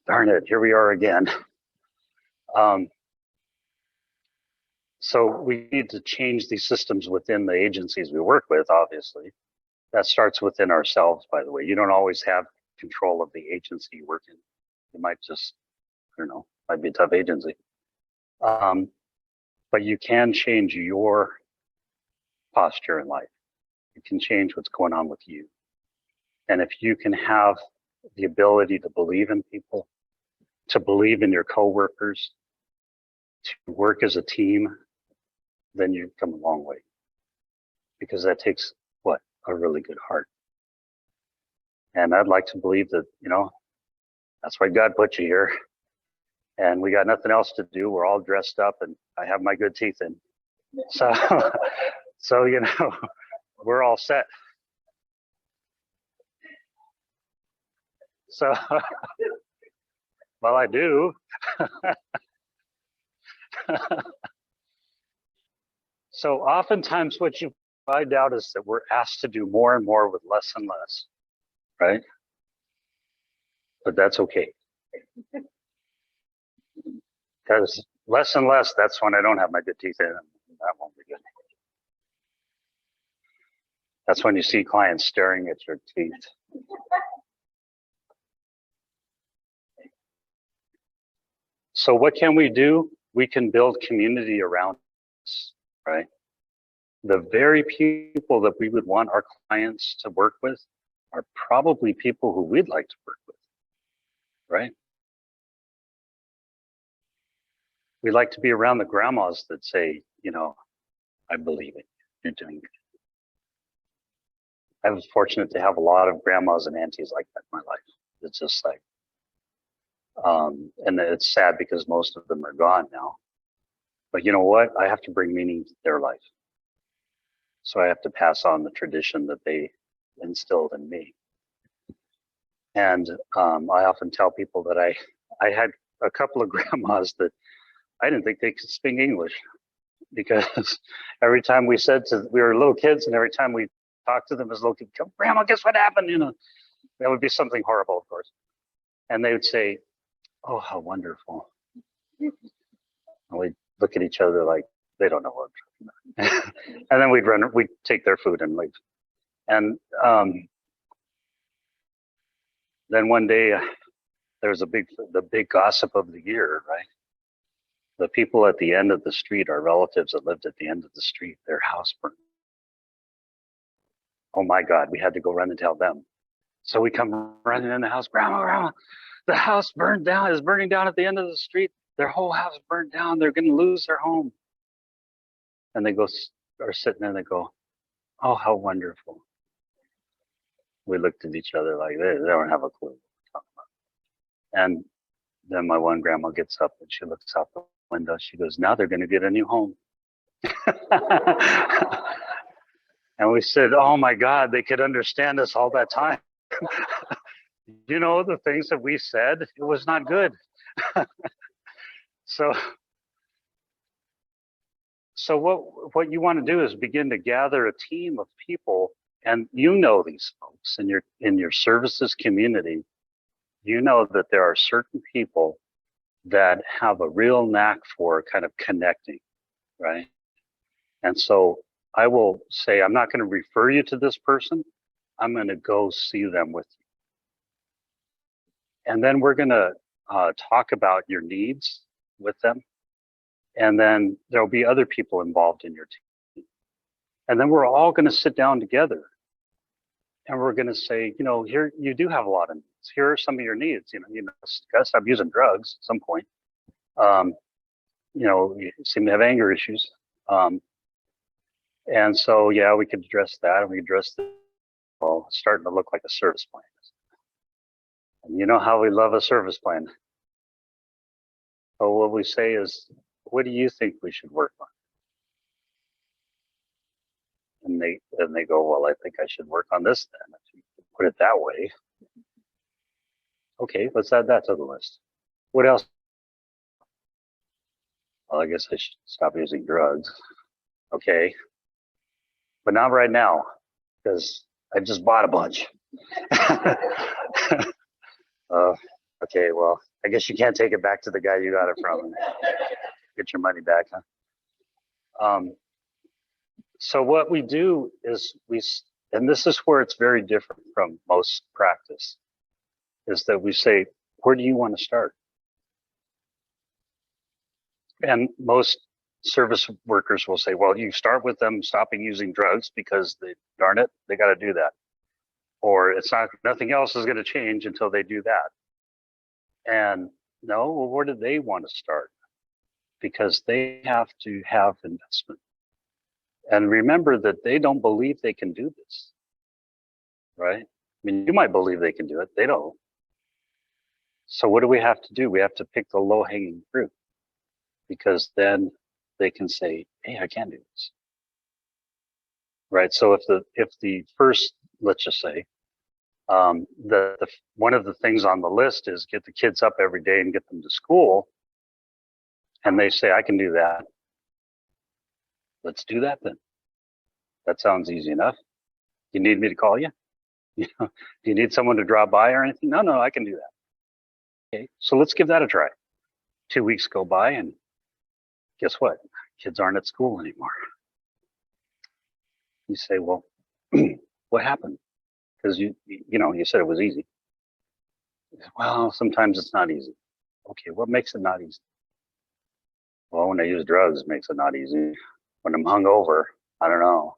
Darn it, here we are again. So we need to change these systems within the agencies we work with, obviously. That starts within ourselves, by the way. You don't always have control of the agency you work in. You might just, I don't know, might be a tough agency. But you can change your posture in life. You can change what's going on with you. And if you can have the ability to believe in people, to believe in your coworkers, to work as a team, then you've come a long way. Because that takes what? A really good heart. And I'd like to believe that, that's why God put you here. And we got nothing else to do. We're all dressed up and I have my good teeth in. So, we're all set. So, well, I do. So oftentimes what you find out is that we're asked to do more and more with less and less, right? But that's okay. Because less and less, that's when I don't have my good teeth in, and that won't be good. That's when you see clients staring at your teeth. So what can we do? We can build community around us, right? The very people that we would want our clients to work with are probably people who we'd like to work with, right? We like to be around the grandmas that say, I believe it, you're doing good. I was fortunate to have a lot of grandmas and aunties like that in my life. It's just like, and it's sad because most of them are gone now. But you know what? I have to bring meaning to their life. So I have to pass on the tradition that they instilled in me. And I often tell people that I had a couple of grandmas that I didn't think they could speak English, because every time we were little kids, and every time we talked to them as little kids, Grandma, guess what happened? That would be something horrible, of course. And they would say, oh, how wonderful. And we'd look at each other like they don't know what I'm talking about. And then we'd take their food and leave. And then one day there was the big gossip of the year, right? The people at the end of the street, our relatives that lived at the end of the street, their house burned. Oh my God, we had to go run and tell them. So we come running in the house, Grandma, the house is burning down at the end of the street. Their whole house burned down. They're going to lose their home. And they are sitting there and they go, oh, how wonderful. We looked at each other like they don't have a clue what we're talking about. And then my one grandma gets up and she looks out the window. She goes, now they're going to get a new home. And we said, oh my God, they could understand us all that time. The things that we said, it was not good. So what you want to do is begin to gather a team of people, and these folks in your services community. You know that there are certain people that have a real knack for kind of connecting, right? And so I will say, I'm not going to refer you to this person. I'm going to go see them with you. And then we're going to talk about your needs with them. And then there'll be other people involved in your team. And then we're all going to sit down together. And we're going to say, here, you do have a lot of needs. Here are some of your needs. You gotta stop using drugs at some point. You seem to have anger issues. And so, yeah, we could address that, and we could address it's starting to look like a service plan. And you know how we love a service plan. So what we say is, what do you think we should work on? And they go, well, I think I should work on this then, if you put it that way. Okay, let's add that to the list. What else? Well, I guess I should stop using drugs. Okay. But not right now, because I just bought a bunch. Okay, well, I guess you can't take it back to the guy you got it from and get your money back, huh? So what we do is and this is where it's very different from most practice, is that we say, where do you want to start? And most service workers will say, well, you start with them stopping using drugs because darn it, they got to do that. Or nothing else is going to change until they do that. And no, well, where do they want to start? Because they have to have investment. And remember that they don't believe they can do this, right? I mean, you might believe they can do it. They don't. So what do we have to do? We have to pick the low-hanging fruit, because then they can say, hey, I can do this. right? So if the first, let's just say, the one of the things on the list is get the kids up every day and get them to school, and they say I can do that. Let's do that then. That sounds easy enough. You need me to call you? You know, do you need someone to drop by or anything? No, I can do that. Okay, so let's give that a try. 2 weeks go by, and guess what? Kids aren't at school anymore. You say, well, what happened? Because you said it was easy. Well, sometimes it's not easy. Okay, what makes it not easy? Well, when I use drugs, it makes it not easy. When I'm hungover, I don't know.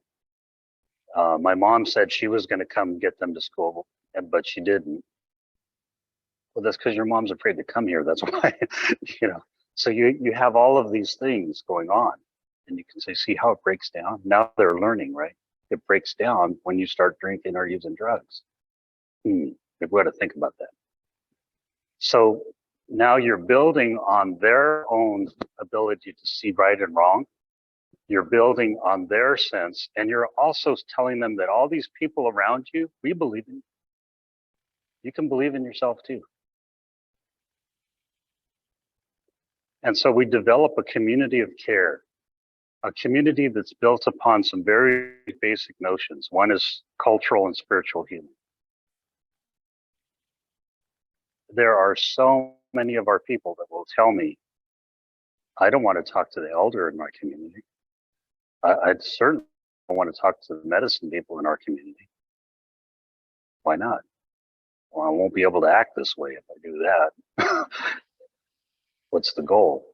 My mom said she was going to come get them to school, but she didn't. Well, that's because your mom's afraid to come here. That's why, So you have all of these things going on, and you can say, see how it breaks down. Now they're learning, right? It breaks down when you start drinking or using drugs. We've got to think about that. So now you're building on their own ability to see right and wrong. You're building on their sense, and you're also telling them that all these people around you, we believe in you. You can believe in yourself too. And so we develop a community of care, a community that's built upon some very basic notions. One is cultural and spiritual healing. There are so many of our people that will tell me, I don't want to talk to the elder in my community. I certainly don't want to talk to the medicine people in our community. Why not? Well, I won't be able to act this way if I do that. What's the goal?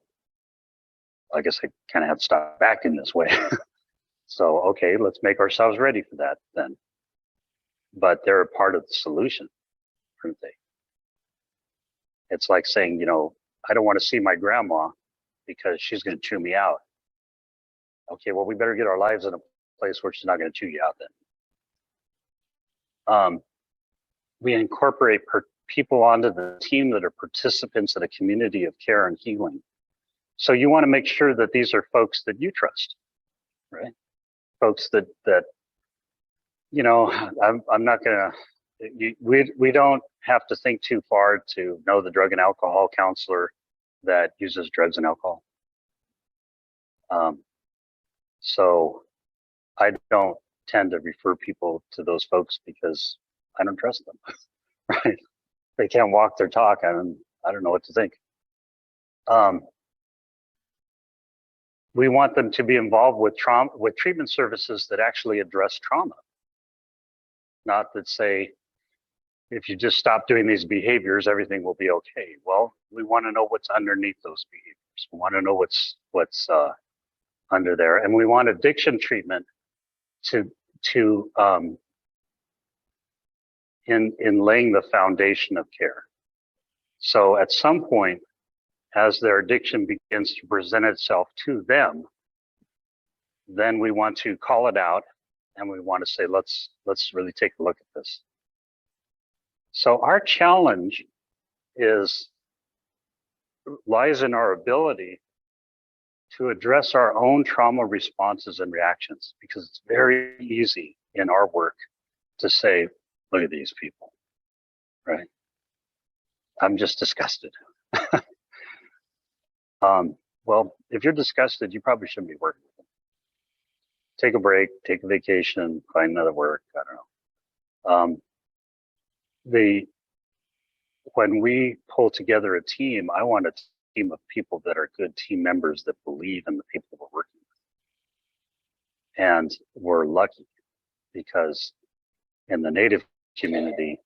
I guess I kind of have to stop acting this way. So, okay, let's make ourselves ready for that then. But they're a part of the solution, aren't they? It's like saying, I don't want to see my grandma because she's going to chew me out. Okay, well, we better get our lives in a place where she's not going to chew you out then. We incorporate people onto the team that are participants in a community of care and healing. So you want to make sure that these are folks that you trust, right? Folks that I'm not going to, we don't have to think too far to know the drug and alcohol counselor that uses drugs and alcohol. So I don't tend to refer people to those folks because I don't trust them, right? They can't walk their talk. I don't know what to think. We want them to be involved with treatment services that actually address trauma. Not that say, if you just stop doing these behaviors, everything will be okay. Well, we want to know what's underneath those behaviors. We want to know what's under there, and we want addiction treatment in laying the foundation of care. So at some point, as their addiction begins to present itself to them, then we want to call it out, and we want to say, let's really take a look at this. So our challenge lies in our ability to address our own trauma responses and reactions, because it's very easy in our work to say, look at these people, right? I'm just disgusted. Well, if you're disgusted, you probably shouldn't be working with them. Take a break, take a vacation, find another work, I don't know. When we pull together a team, I want a team of people that are good team members that believe in the people that we're working with. And we're lucky because in the Native community,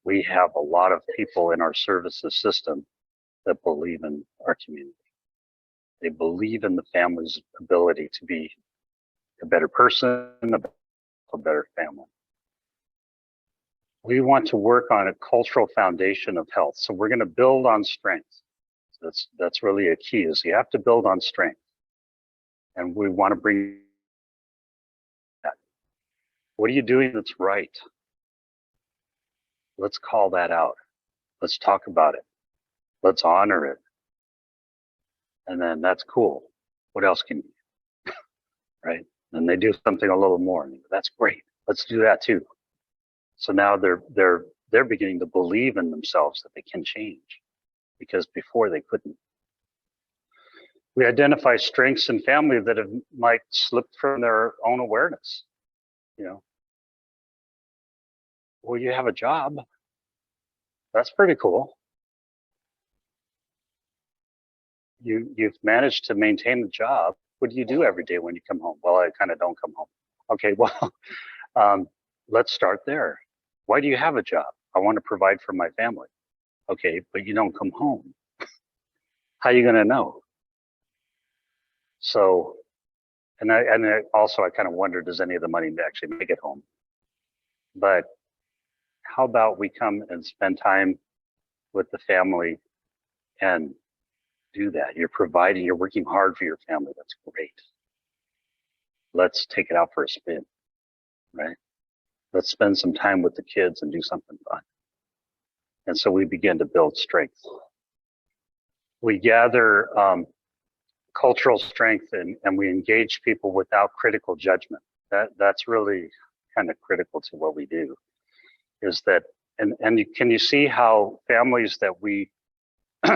we have a lot of people in our services system that believe in our community. They believe in the family's ability to be a better person, a better family. We want to work on a cultural foundation of health. So we're going to build on strength. That's really a key, is you have to build on strength. And we want to bring that. What are you doing that's right? Let's call that out. Let's talk about it. Let's honor it. And then that's cool. What else can you do? Right? And they do something a little more. And that's great. Let's do that too. So now they're beginning to believe in themselves that they can change, because before they couldn't. We identify strengths in family that might slip from their own awareness. Well, you have a job. That's pretty cool. You've managed to maintain the job. What do you do every day when you come home? Well, I kind of don't come home. Okay, well, let's start there. Why do you have a job? I want to provide for my family. Okay, but you don't come home. How are you going to know? So, and I kind of wonder, does any of the money actually make it home? But how about we come and spend time with the family and do that? You're providing, you're working hard for your family. That's great. Let's take it out for a spin, right? Let's spend some time with the kids and do something fun. And so we begin to build strength. We gather cultural strength and we engage people without critical judgment. That's really kind of critical to what we do. Is that, can you see how families that we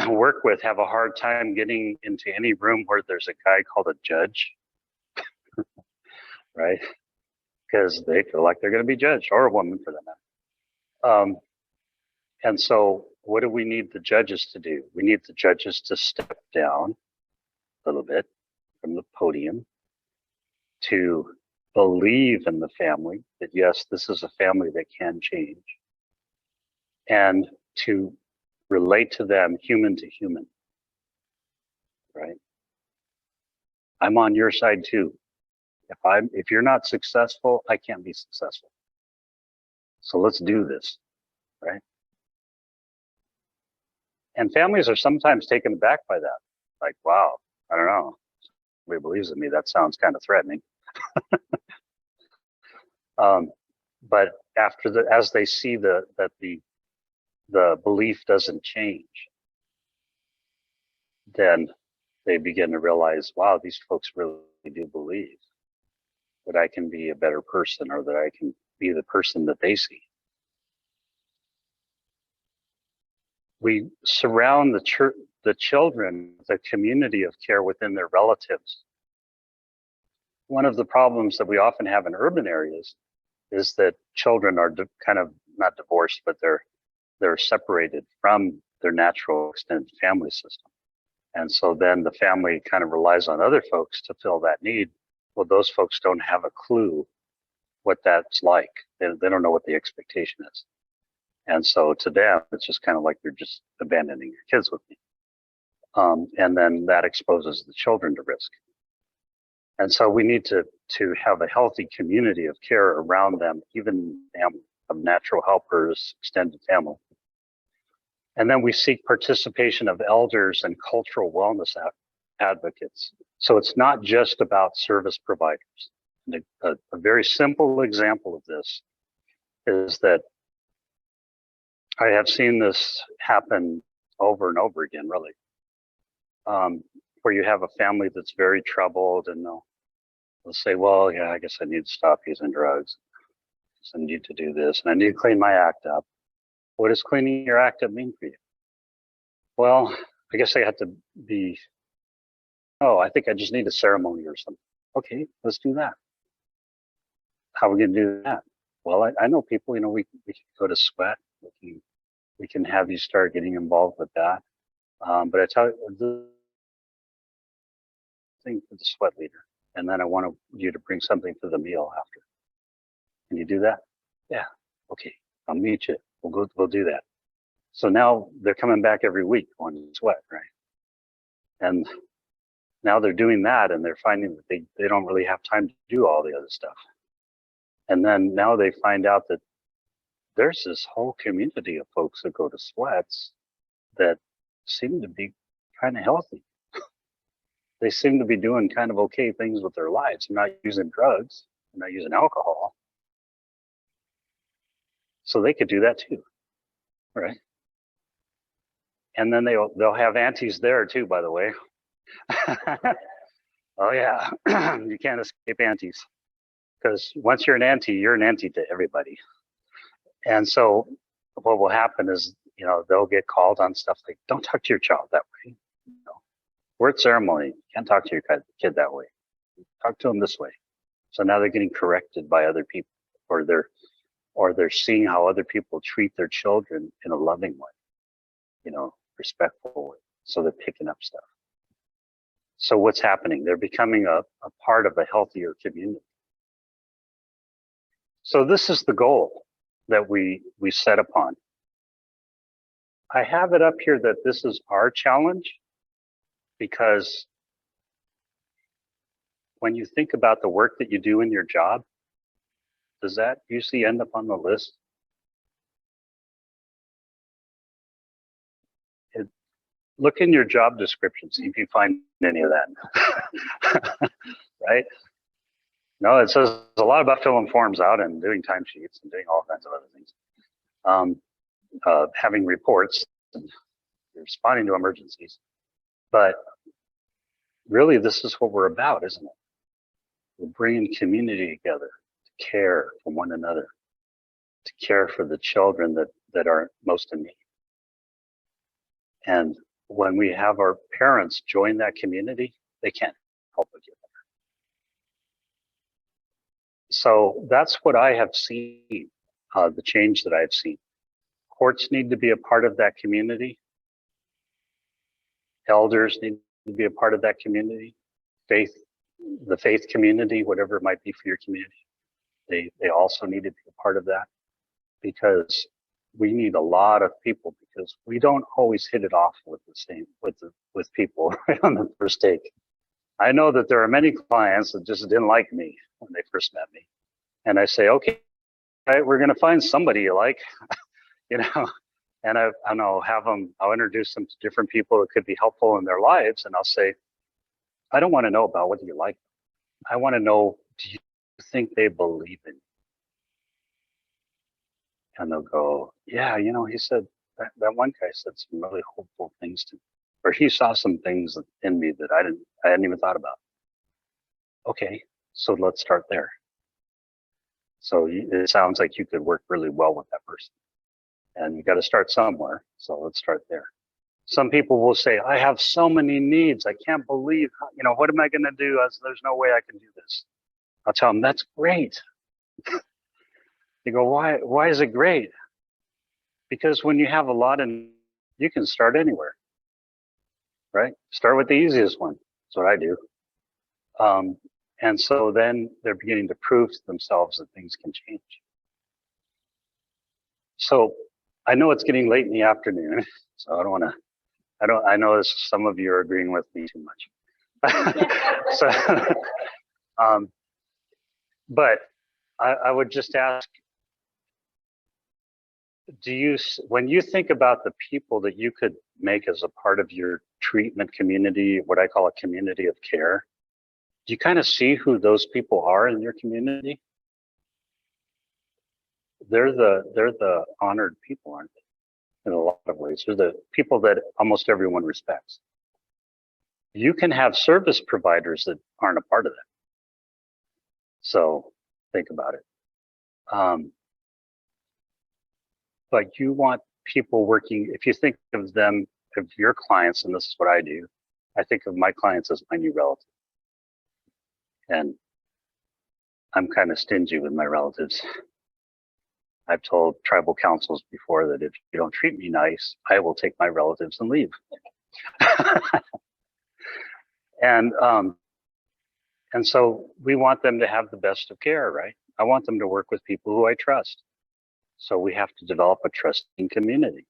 work with have a hard time getting into any room where there's a guy called a judge, right? Because they feel like they're going to be judged, or a woman for that matter. And so what do we need the judges to do? We need the judges to step down a little bit from the podium, to believe in the family, that yes, this is a family that can change, and to relate to them human to human, right? I'm on your side too. If you're not successful, I can't be successful. So let's do this, right? And families are sometimes taken aback by that. Like, wow, I don't know. Nobody believes in me. That sounds kind of threatening. But as they see that the belief doesn't change, then they begin to realize, wow, these folks really do believe that I can be a better person, or that I can be the person that they see. We surround the children, the community of care within their relatives. One of the problems that we often have in urban areas is that children are kind of not divorced, but they're separated from their natural extended family system. And so then the family kind of relies on other folks to fill that need. Well, those folks don't have a clue what that's like. They don't know what the expectation is. And so to them, it's just kind of like you're just abandoning your kids with me. And then that exposes the children to risk. And so we need to have a healthy community of care around them, even family, of natural helpers, extended family. And then we seek participation of elders and cultural wellness advocates. So it's not just about service providers. And a very simple example of this is that I have seen this happen over and over again, really, where you have a family that's very troubled, and they'll say, well, yeah, I guess I need to stop using drugs. I need to do this, and I need to clean my act up. What does cleaning your act up mean for you? Well, I guess I have to be, I think I just need a ceremony or something. Okay, let's do that. How are we going to do that? Well, I know people, we can go to sweat. We can have you start getting involved with that. But I tell you, the thing for the sweat leader, and then I want you to bring something for the meal after. Can you do that? Yeah. Okay, I'll meet you. We'll do that. So now they're coming back every week on sweat, right? And now they're doing that, and they're finding that they don't really have time to do all the other stuff. And then now they find out that there's this whole community of folks that go to sweats that seem to be kind of healthy. They seem to be doing kind of okay things with their lives. They're not using drugs. They're not using alcohol. So they could do that too, right? And then they'll have aunties there too, by the way. Oh yeah, you can't escape aunties, because once you're an auntie to everybody. And so what will happen is, they'll get called on stuff like, don't talk to your child that way. We're at ceremony, you can't talk to your kid that way. Talk to them this way. So now they're getting corrected by other people, or they're seeing how other people treat their children in a loving way, respectful way. So they're picking up stuff. So what's happening? They're becoming a part of a healthier community. So this is the goal that we set upon. I have it up here that this is our challenge, because when you think about the work that you do in your job, does that usually end up on the list? Look in your job description, see if you find any of that. Right? No, it says a lot about filling forms out and doing timesheets and doing all kinds of other things. Having reports and responding to emergencies. But really, this is what we're about, isn't it? We're bringing community together to care for one another, to care for the children that are most in need. And when we have our parents join that community, they can't help but get better. So that's what I have seen, the change that I've seen. Courts need to be a part of that community. Elders need to be a part of that community. The faith community, whatever it might be for your community, they also need to be a part of that, because we need a lot of people, because we don't always hit it off with people right on the first take. I know that there are many clients that just didn't like me when they first met me, and I say, okay, all right, we're going to find somebody you like, and I'll introduce them to different people that could be helpful in their lives, and I'll say, I don't want to know about whether you like them. I want to know, do you think they believe in you? And they'll go, yeah, he said, that one guy said some really hopeful things to me, or he saw some things in me that I hadn't even thought about. Okay, so let's start there. So it sounds like you could work really well with that person, and you got to start somewhere. So let's start there. Some people will say, I have so many needs. I can't believe, what am I going to do? There's no way I can do this. I'll tell them, that's great. You go, why is it great? Because when you have a lot, you can start anywhere, right? Start with the easiest one. That's what I do. And so then they're beginning to prove to themselves that things can change. So I know it's getting late in the afternoon, so I know some of you are agreeing with me too much. But I would just ask, when you think about the people that you could make as a part of your treatment community, what I call a community of care, do you kind of see who those people are in your community? They're the honored people, aren't they? In a lot of ways, they're the people that almost everyone respects. You can have service providers that aren't a part of that. So think about it. But you want people working, if you think of them, of your clients, and this is what I do, I think of my clients as my new relative. And I'm kind of stingy with my relatives. I've told tribal councils before that if you don't treat me nice, I will take my relatives and leave. And so we want them to have the best of care, right? I want them to work with people who I trust. So we have to develop a trusting community.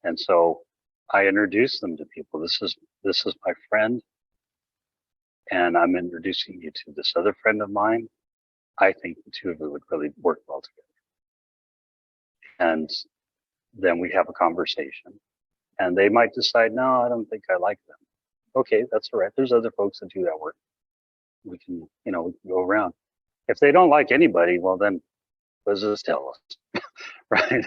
And so I introduce them to people. This is my friend, and I'm introducing you to this other friend of mine. I think the two of you would really work well together. And then we have a conversation, and they might decide, no, I don't think I like them. Okay, that's all right. There's other folks that do that work. We can, we can go around. If they don't like anybody, well, then what does this tell us, right?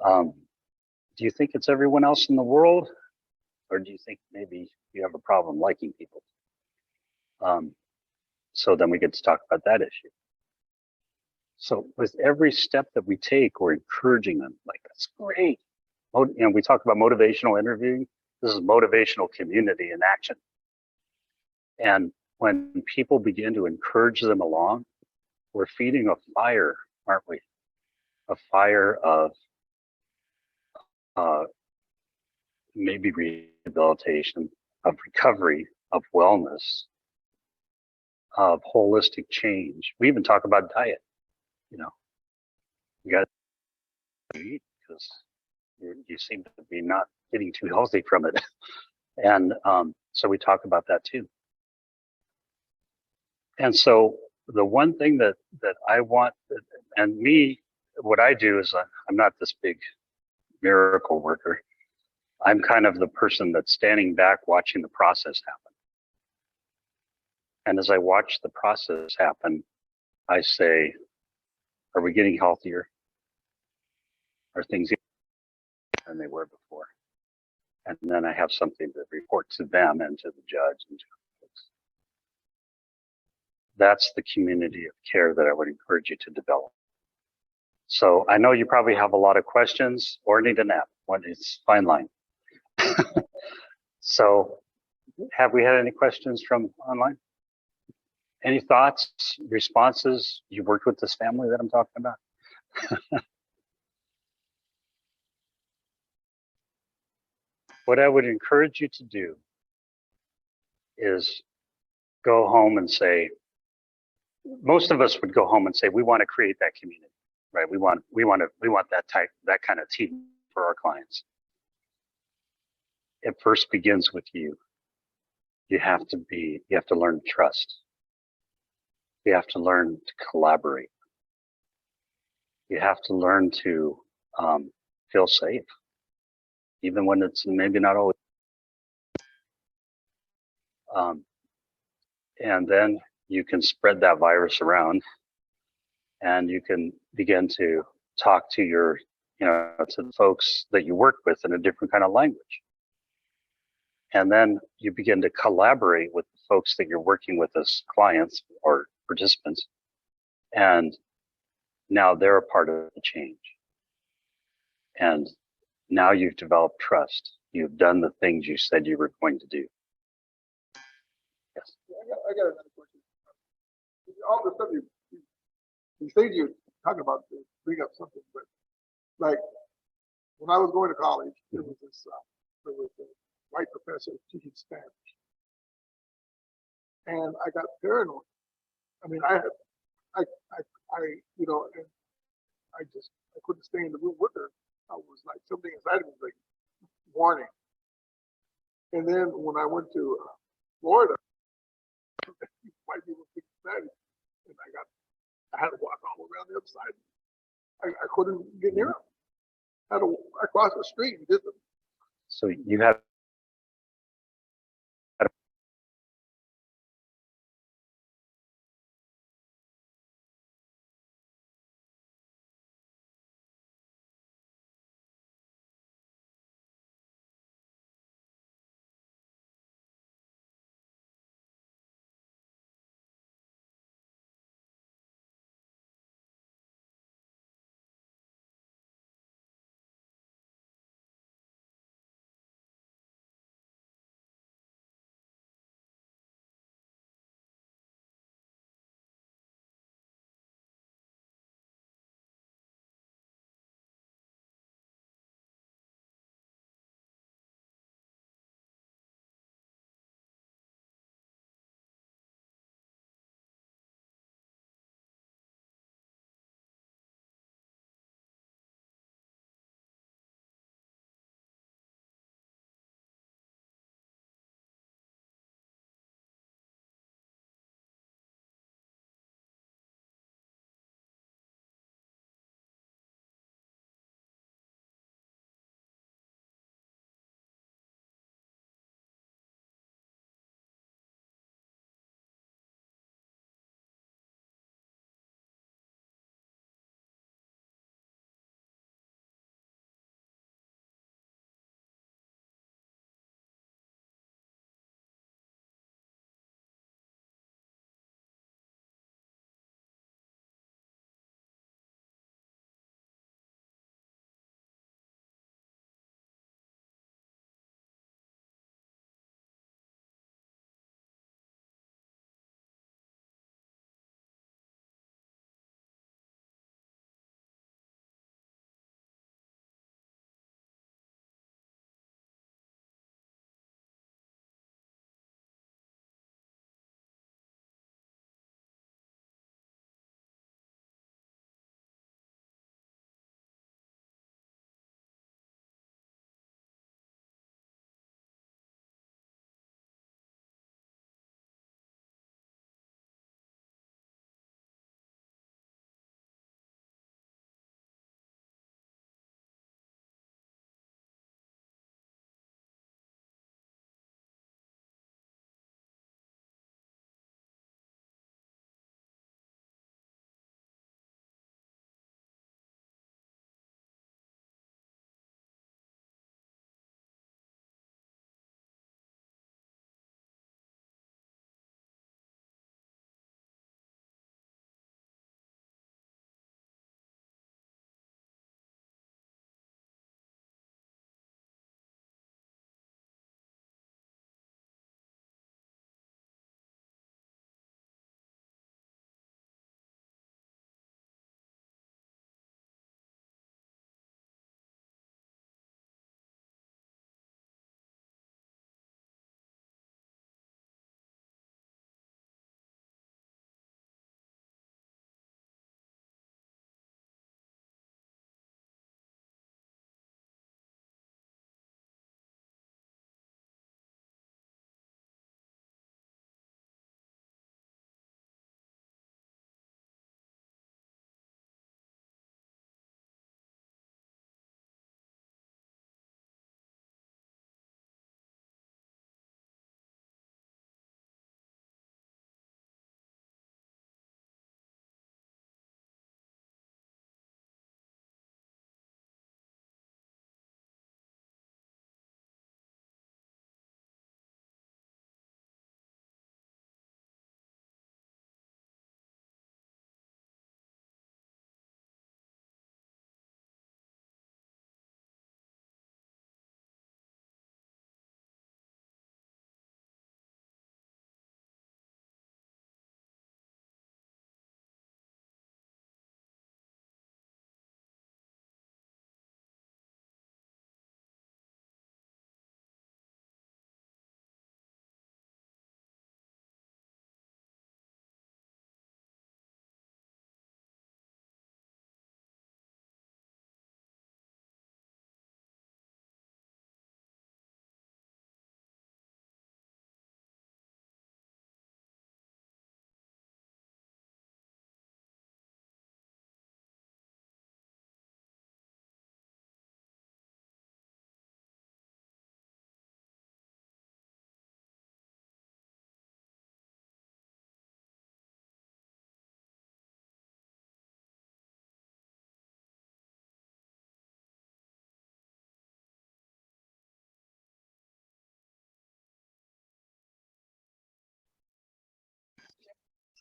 Do you think it's everyone else in the world, or do you think maybe you have a problem liking people? So then we get to talk about that issue. So with every step that we take, we're encouraging them. Like, that's great. We talk about motivational interviewing. This is motivational community in action. And when people begin to encourage them along, we're feeding a fire, aren't we? A fire of maybe rehabilitation, of recovery, of wellness, of holistic change. We even talk about diet. You got to eat because you seem to be not getting too healthy from it. And so we talk about that too. And so the one thing that I want, and me, what I do is I'm not this big miracle worker. I'm kind of the person that's standing back watching the process happen. And as I watch the process happen, I say, are we getting healthier? Are things better than they were before? And then I have something to report to them and to the judge and to the folks. That's the community of care that I would encourage you to develop. So I know you probably have a lot of questions or need a nap. It's fine line. So have we had any questions from online? Any thoughts, responses? You worked with this family that I'm talking about? What I would encourage you to do is go home and say, most of us would go home and say, we want to create that community, right? We want that kind of team for our clients. It first begins with you. You have to learn to trust. You have to learn to collaborate. You have to learn to feel safe, even when it's maybe not always. And then you can spread that virus around, and you can begin to talk to to the folks that you work with in a different kind of language. And then you begin to collaborate with the folks that you're working with as clients or participants. And now they're a part of the change. And now you've developed trust. You've done the things you said you were going to do. Yes. I got another question. All the stuff you say you're talking about to bring up something, but like when I was going to college, there was a white professor teaching Spanish, and I got paranoid. I mean, and I couldn't stay in the room with her. I was like, something inside of me was like, warning. And then when I went to Florida, white people speak Spanish, and I had to walk all around the other side. I couldn't get near them. I crossed the street and did them. So you have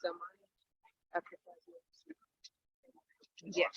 summary after 5 years. Yeah.